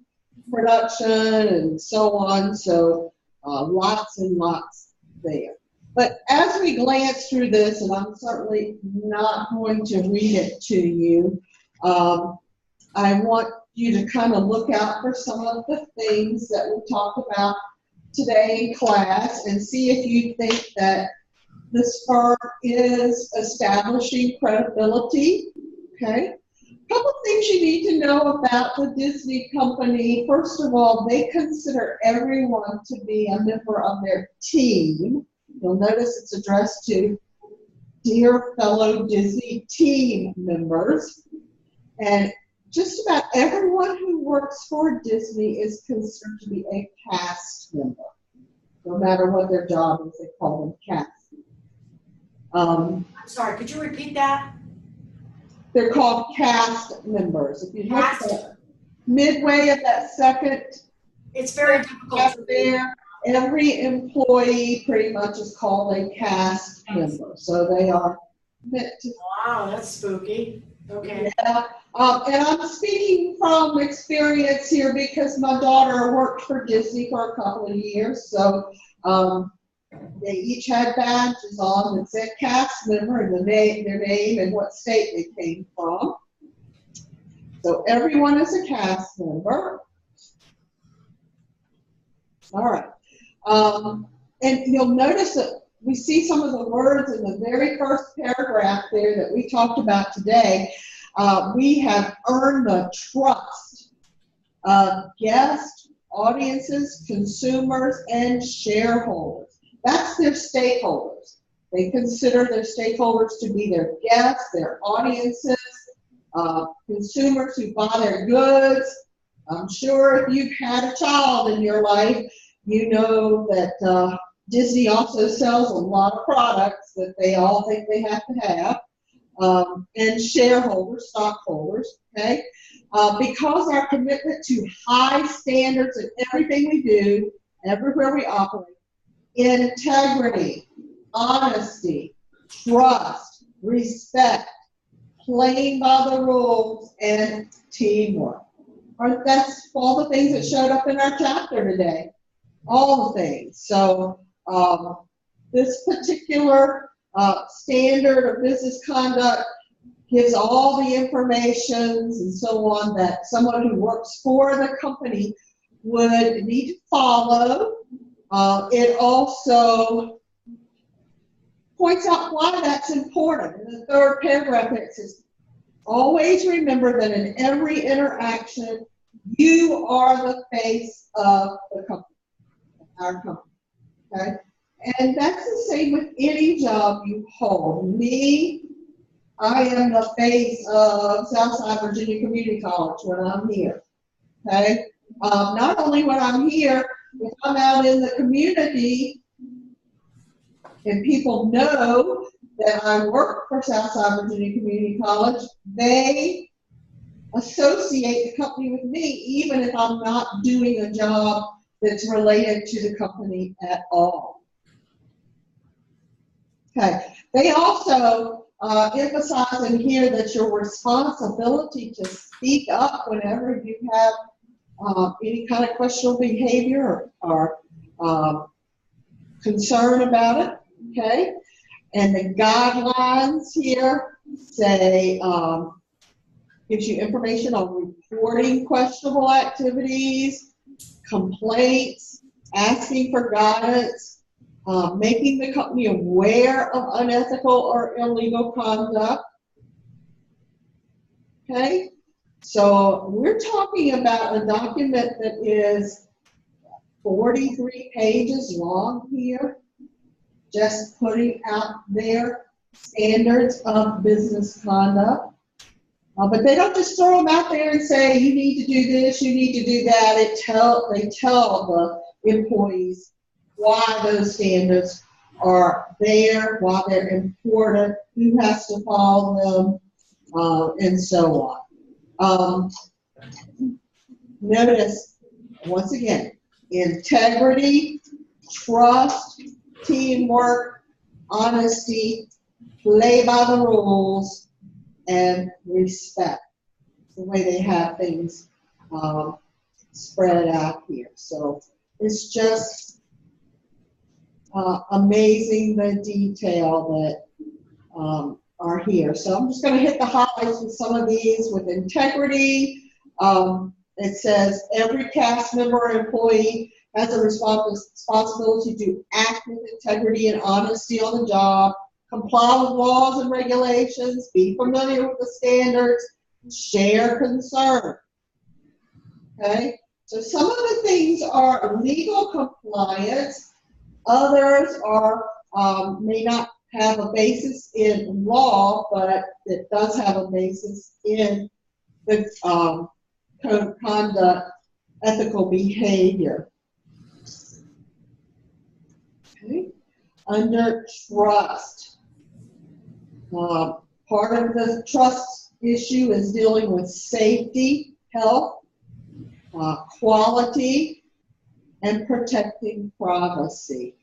production and so on. So lots and lots there. But as we glance through this, and I'm certainly not going to read it to you, I want you to kind of look out for some of the things that we talk about today in class and see if you think that this firm is establishing credibility, okay? A couple things you need to know about the Disney Company. First of all, they consider everyone to be a member of their team. You'll notice it's addressed to dear fellow Disney team members. And just about everyone who works for Disney is considered to be a cast member. No matter what their job is, they call them cast. I'm sorry, could you repeat that? They're called cast members. If you look at midway of that second, It's very difficult to there, every employee pretty much is called a cast member. So they are meant to. Wow, that's spooky. Okay. Yeah. And I'm speaking from experience here because my daughter worked for Disney for a couple of years. So they each had badges on that said cast member and their name and what state they came from. So everyone is a cast member. All right. And you'll notice that we see some of the words in the very first paragraph there that we talked about today. We have earned the trust of guests, audiences, consumers, and shareholders. That's their stakeholders. They consider their stakeholders to be their guests, their audiences, consumers who buy their goods. I'm sure if you've had a child in your life, you know that Disney also sells a lot of products that they all think they have to have. And shareholders, stockholders, okay? Because our commitment to high standards in everything we do, everywhere we operate, integrity, honesty, trust, respect, playing by the rules, and teamwork. That's all the things that showed up in our chapter today. All the things. So this particular standard of business conduct gives all the informations and so on that someone who works for the company would need to follow It also points out why that's important. In the third paragraph, it says, always remember that in every interaction, you are the face of the company, our company, okay? And that's the same with any job you hold. Me, I am the face of Southside Virginia Community College when I'm here, okay? Not only when I'm here, if I'm out in the community and people know that I work for Southside Virginia Community College, they associate the company with me, even if I'm not doing a job that's related to the company at all. Okay. They also emphasize in here that your responsibility to speak up whenever you have any kind of questionable behavior or concern about it. Okay. And the guidelines here say, gives you information on reporting questionable activities, complaints, asking for guidance, making the company aware of unethical or illegal conduct. Okay, so we're talking about a document that is 43 pages long here, just putting out their standards of business conduct. But they don't just throw them out there and say, you need to do this, you need to do that. They tell the employees why those standards are there, why they're important, who has to follow them, and so on. Notice, once again, integrity, trust, teamwork, honesty, play by the rules, and respect, the way they have things spread out here. So it's just amazing the detail that are here. So I'm just going to hit the highlights with some of these. With integrity, it says every cast member or employee has a responsibility to act with integrity and honesty on the job, comply with laws and regulations, be familiar with the standards, share concern. Okay? So some of the things are legal compliance, others are may not have a basis in law, but it does have a basis in the code of conduct, ethical behavior. Okay? Under trust. Part of the trust issue is dealing with safety, health, quality, and protecting privacy.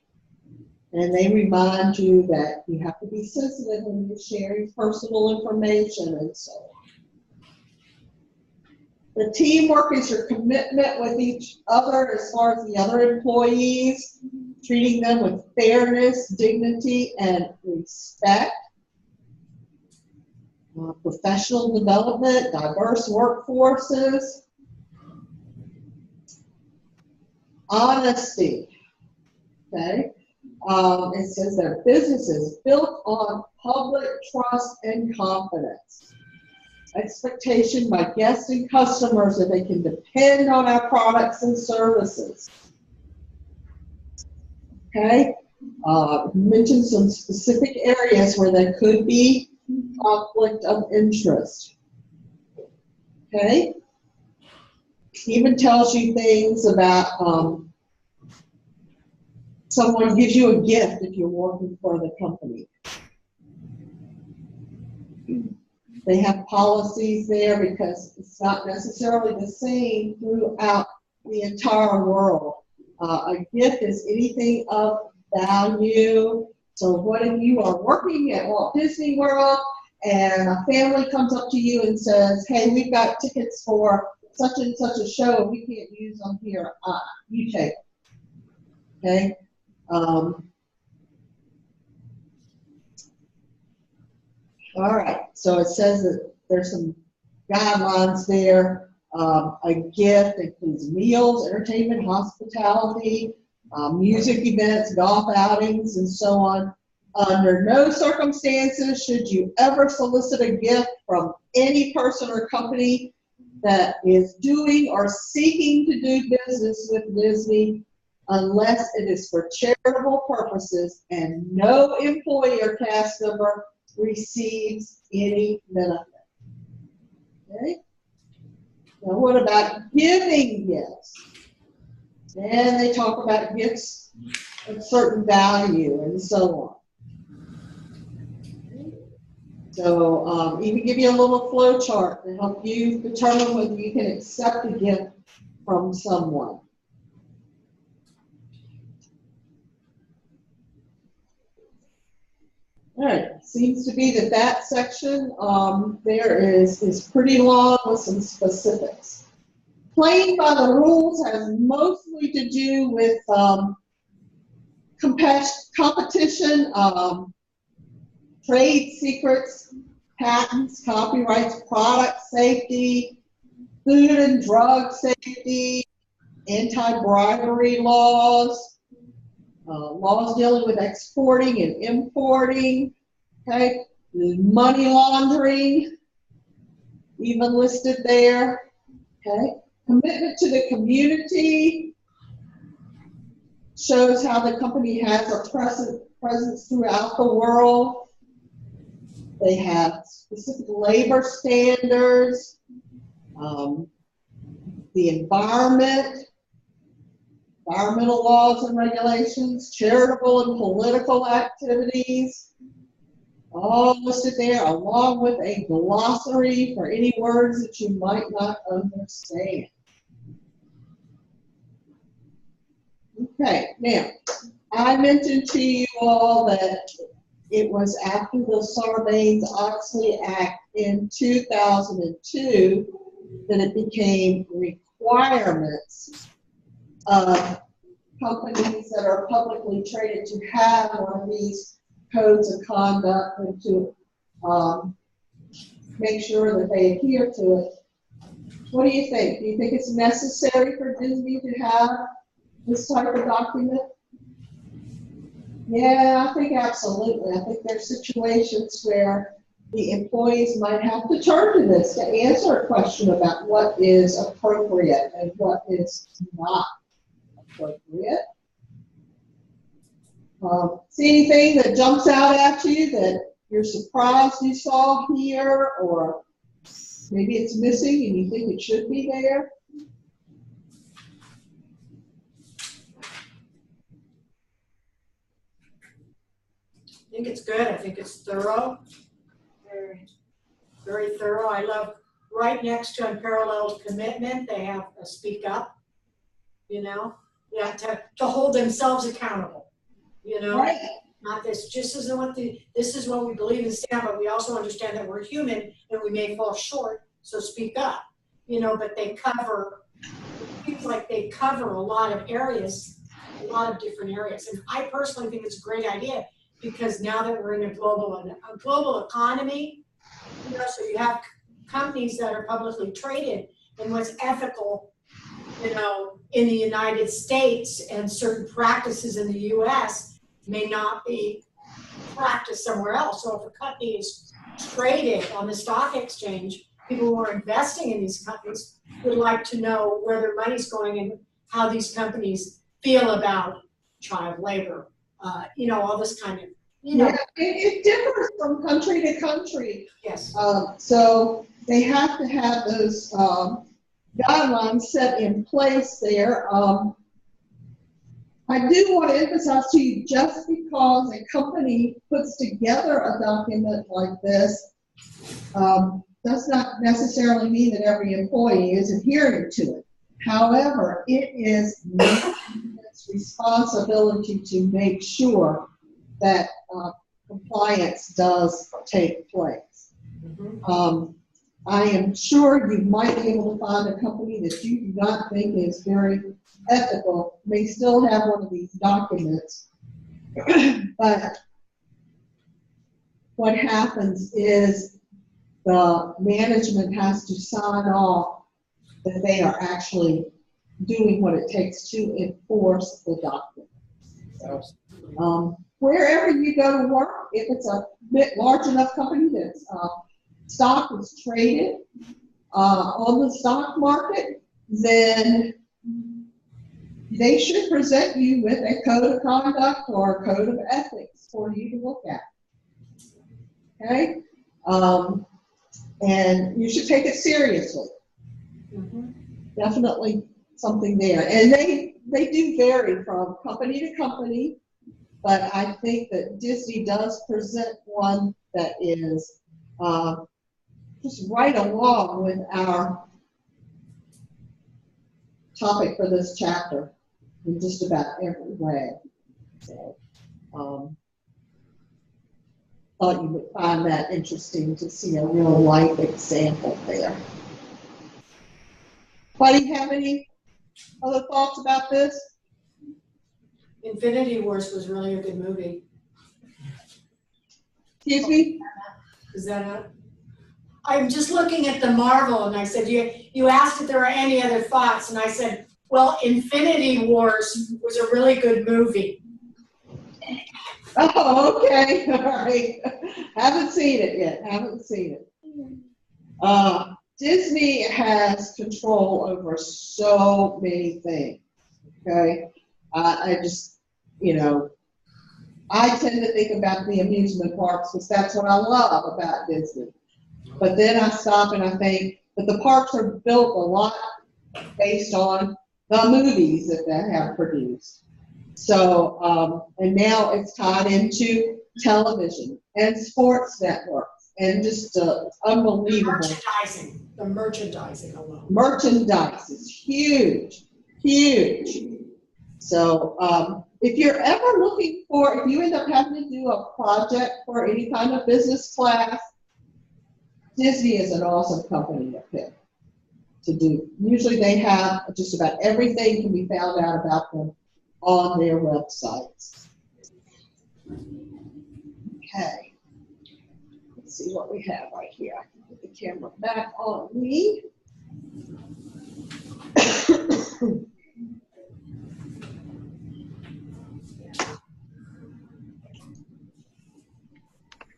And they remind you that you have to be sensitive when you're sharing personal information and so on. The teamwork is your commitment with each other as far as the other employees, treating them with fairness, dignity, and respect. Professional development, diverse workforces, honesty. Okay, it says their business is built on public trust and confidence. Expectation by guests and customers that they can depend on our products and services. Okay, mention some specific areas where there could be conflict of interest. Okay? Even tells you things about someone gives you a gift if you're working for the company. They have policies there because it's not necessarily the same throughout the entire world. A gift is anything of value. So what if you are working at Walt Disney World and a family comes up to you and says, hey, we've got tickets for such and such a show and we can't use them here. You take it. Okay? All right. So it says that there's some guidelines there. A gift includes meals, entertainment, hospitality, music events, golf outings, and so on. Under no circumstances should you ever solicit a gift from any person or company that is doing or seeking to do business with Disney unless it is for charitable purposes and no employee or cast member receives any benefit. Okay? Now what about giving gifts? And they talk about gifts of certain value and so on. So even give you a little flow chart to help you determine whether you can accept a gift from someone. All right, seems to be that section there is pretty long with some specifics. Playing by the rules has mostly to do with competition, trade secrets, patents, copyrights, product safety, food and drug safety, anti-bribery laws, laws dealing with exporting and importing, okay, money laundering, even listed there, okay. Commitment to the community shows how the company has a presence throughout the world. They have specific labor standards, the environment, environmental laws and regulations, charitable and political activities, all listed there, along with a glossary for any words that you might not understand. Okay, now, I mentioned to you all that it was after the Sarbanes-Oxley Act in 2002 that it became requirements of companies that are publicly traded to have one of these codes of conduct and to make sure that they adhere to it. What do you think? Do you think it's necessary for Disney to have this type of document? Yeah, I think absolutely. I think there's situations where the employees might have to turn to this to answer a question about what is appropriate and what is not appropriate. See anything that jumps out at you that you're surprised you saw here, or maybe it's missing and you think it should be there? I think it's good. I think it's thorough. Very, very thorough. I love right next to unparalleled commitment, they have a speak up, you know, yeah, to hold themselves accountable, you know, Right. not this, this is what we believe and stand, but we also understand that we're human and we may fall short, so speak up, you know, but they cover, it seems like they cover a lot of areas, a lot of different areas. And I personally think it's a great idea because now that we're in a global economy, you know, so you have companies that are publicly traded, and what's ethical, you know, in the United States and certain practices in the US may not be practiced somewhere else. So if a company is traded on the stock exchange, people who are investing in these companies would like to know where their money's going and how these companies feel about child labor, you know, all this kind of, you know. Yeah, it differs from country to country. Yes. So they have to have those guidelines set in place there. I do want to emphasize to you, just because a company puts together a document like this does not necessarily mean that every employee is adhering to it. However, it is management's responsibility to make sure that compliance does take place. Mm-hmm. I am sure you might be able to find a company that you do not think is very ethical, may still have one of these documents, but what happens is the management has to sign off that they are actually doing what it takes to enforce the document. So, wherever you go to work, if it's a bit large enough company that stock is traded on the stock market, then they should present you with a code of conduct or a code of ethics for you to look at. Okay? And you should take it seriously. Definitely something there. And they do vary from company to company, but I think that Disney does present one that is just right along with our topic for this chapter in just about every way. So, thought you would find that interesting to see a real life example there. Anybody have any other thoughts about this? Infinity Wars was really a good movie. Excuse me? Is that it? I'm just looking at the Marvel, and I said, you asked if there were any other thoughts, and I said, well, Infinity Wars was a really good movie. Oh, okay, all right. Haven't seen it yet, haven't seen it. Disney has control over so many things, okay? I just, I tend to think about the amusement parks because that's what I love about Disney. But then I stop and I think, but the parks are built a lot based on the movies that they have produced. So, and now it's tied into television and sports networks and just unbelievable. The merchandising alone. Merchandise is huge, huge. So, if you're ever looking for, if you end up having to do a project for any kind of business class, Disney is an awesome company to pick to do. Usually they have just about everything can be found out about them on their websites. Okay. Let's see what we have right here. I can put the camera back on me.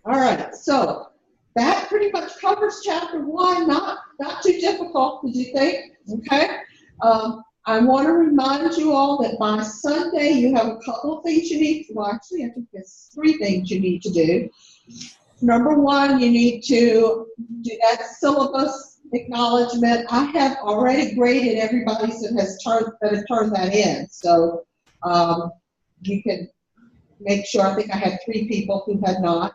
All right, so that pretty much covers chapter 1. Not too difficult, did you think? Okay. I want to remind you all that by Sunday you have a couple of things you need to, well, actually, I think there's 3 things you need to do. Number 1, you need to do that syllabus acknowledgement. I have already graded everybody that has turned that in. So you can make sure, I think I had 3 people who had not.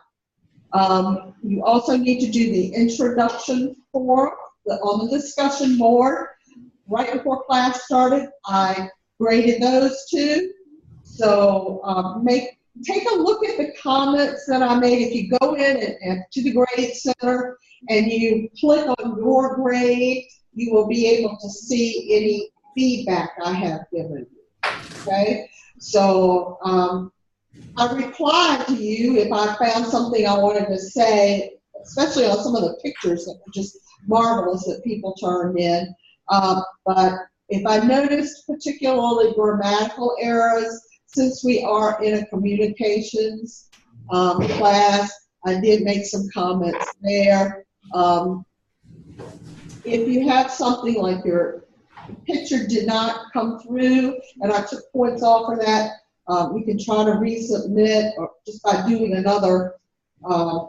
You also need to do the introduction form on the discussion board. Right before class started, I graded those 2. So take a look at the comments that I made. If you go in and to the grade center and you click on your grade, you will be able to see any feedback I have given you. Okay? So I replied to you if I found something I wanted to say, especially on some of the pictures that were just marvelous that people turned in. But if I noticed particularly grammatical errors, since we are in a communications class, I did make some comments there. If you have something like your picture did not come through and I took points off for that, you can try to resubmit or just by doing another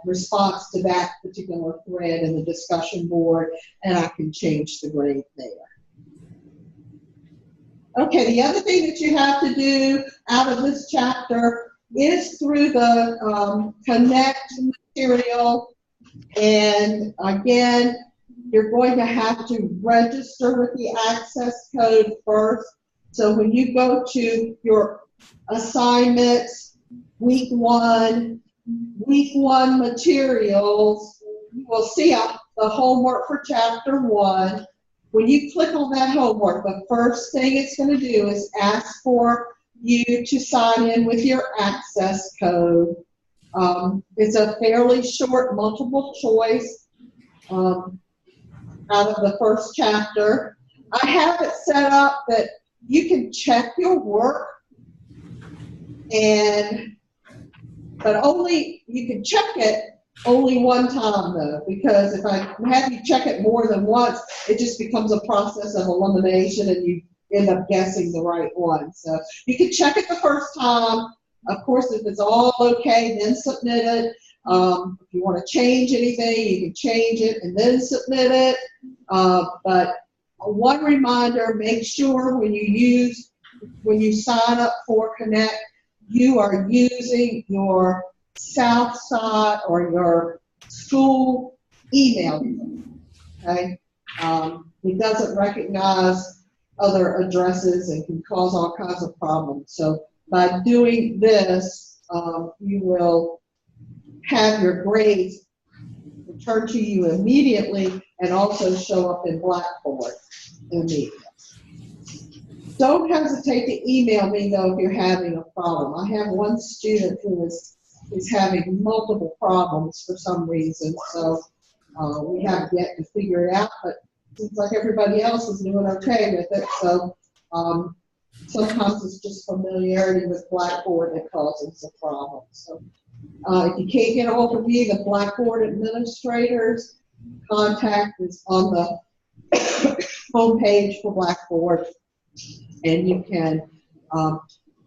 response to that particular thread in the discussion board, and I can change the grade there. Okay, the other thing that you have to do out of this chapter is through the Connect material, and again, you're going to have to register with the access code first. So when you go to your assignments, week one materials, you will see the homework for chapter 1. When you click on that homework, the first thing it's going to do is ask for you to sign in with your access code. It's a fairly short multiple choice out of the first chapter. I have it set up that you can check your work, but only, you can check it only one time though, because if I have you check it more than once, it just becomes a process of elimination and you end up guessing the right one. So you can check it the first time. Of course, if it's all okay, then submit it. If you want to change anything, you can change it and then submit it. But one reminder, make sure when you sign up for Connect, you are using your South Side or your school email. Okay? It doesn't recognize other addresses and can cause all kinds of problems. So by doing this, you will have your grades returned to you immediately and also show up in Blackboard immediately. Don't hesitate to email me though if you're having a problem. I have one student who is having multiple problems for some reason, so we have yet to figure it out, but it seems like everybody else is doing okay with it, so sometimes it's just familiarity with Blackboard that causes the problem. So if you can't get a hold of me, the Blackboard administrators, contact is on the homepage for Blackboard, and you can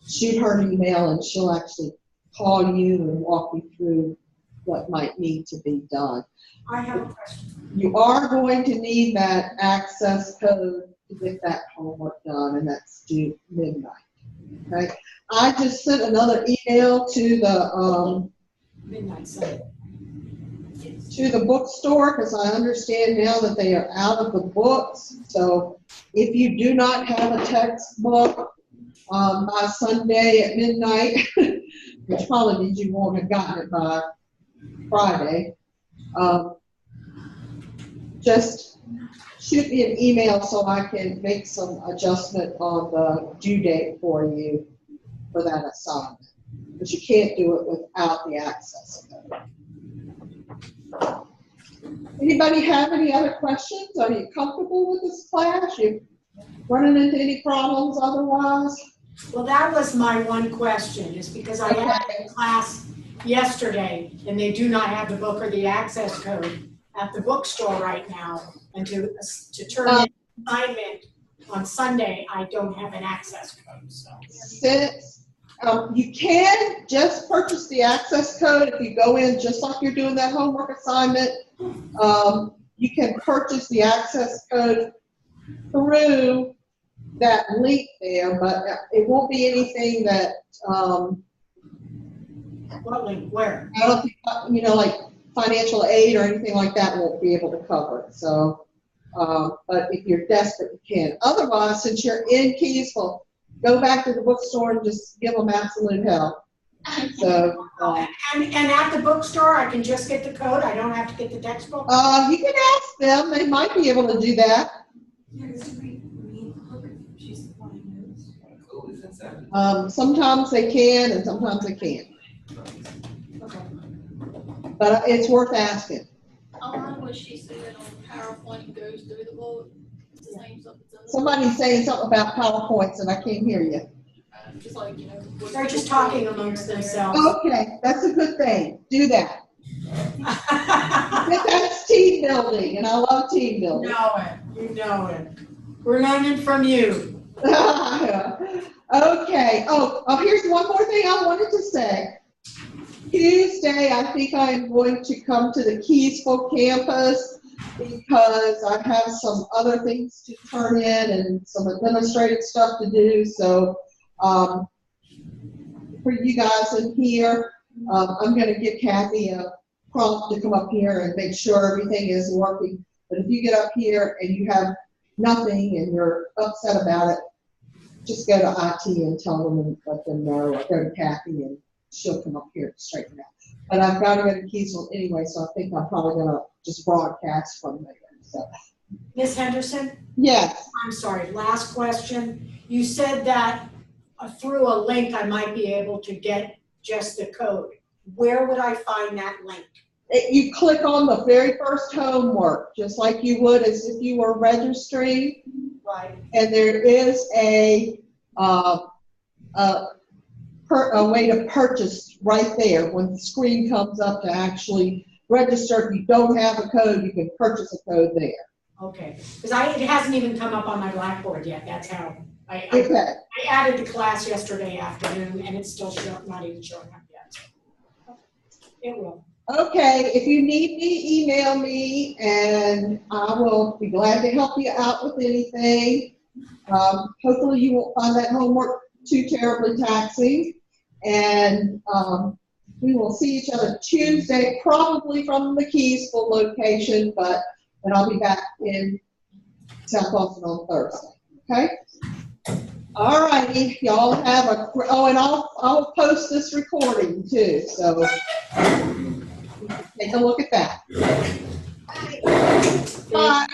shoot her an email and she'll actually call you and walk you through what might need to be done. I have a question. You are going to need that access code to get that homework done, and that's due midnight. Okay. I just sent another email to the Midnight Sunday. to the bookstore because I understand now that they are out of the books. So if you do not have a textbook by Sunday at midnight, which probably means you won't have gotten it by Friday, just shoot me an email so I can make some adjustment on the due date for you for that assignment. But you can't do it without the access code. Anybody have any other questions? Are you comfortable with this class? You running into any problems otherwise? Well, that was my one question, is because I had a class yesterday and they do not have the book or the access code at the bookstore right now. And to turn in an assignment on Sunday, I don't have an access code, so. Since you can just purchase the access code if you go in just like you're doing that homework assignment. You can purchase the access code through that link there, but it won't be anything that What link, where? I don't think, like financial aid or anything like that won't be able to cover it. So, but if you're desperate, you can. Otherwise, since you're in Keysville, go back to the bookstore and just give them absolute help. So, And at the bookstore, I can just get the code? I don't have to get the textbook? you can ask them. They might be able to do that. Sometimes they can and sometimes they can't. Okay. But it's worth asking. I like what she said on PowerPoint goes through the book. It's the same stuff that's in the Somebody's saying something about PowerPoints and I can't hear you. book. Just like, They're just talking amongst themselves. Okay, that's a good thing. Do that. That's team building, and I love team You building. know it, you know it. We're learning from you. Okay. Oh, here's one more thing I wanted to say. Tuesday, I think I'm going to come to the Keysville campus because I have some other things to turn in and some administrative stuff to do. So for you guys in here, I'm going to give Kathy a prompt to come up here and make sure everything is working. But if you get up here and you have nothing and you're upset about it, just go to IT and tell them and let them know, or go to Kathy and she'll come up here to straighten it out. But I've got to go to Keysville anyway, so I think I'm probably going to just broadcast from there. So. Ms. Henderson? Yes. I'm sorry, last question. You said that through a link I might be able to get just the code. Where would I find that link? You click on the very first homework, just like you would as if you were registering. Right. And there is a way to purchase right there when the screen comes up to actually register. If you don't have a code, you can purchase a code there. Okay, because it hasn't even come up on my Blackboard yet, that's how, I Okay. added the class yesterday afternoon, and it's still not even showing up yet. It will. Okay, if you need me, email me, and I will be glad to help you out with anything. Hopefully you won't find that homework too terribly taxing. And we will see each other Tuesday, probably from the Keysville location, but then I'll be back in South Austin on Thursday. Okay? All righty, y'all have a, oh, and I'll post this recording too, so take a look at that. Bye.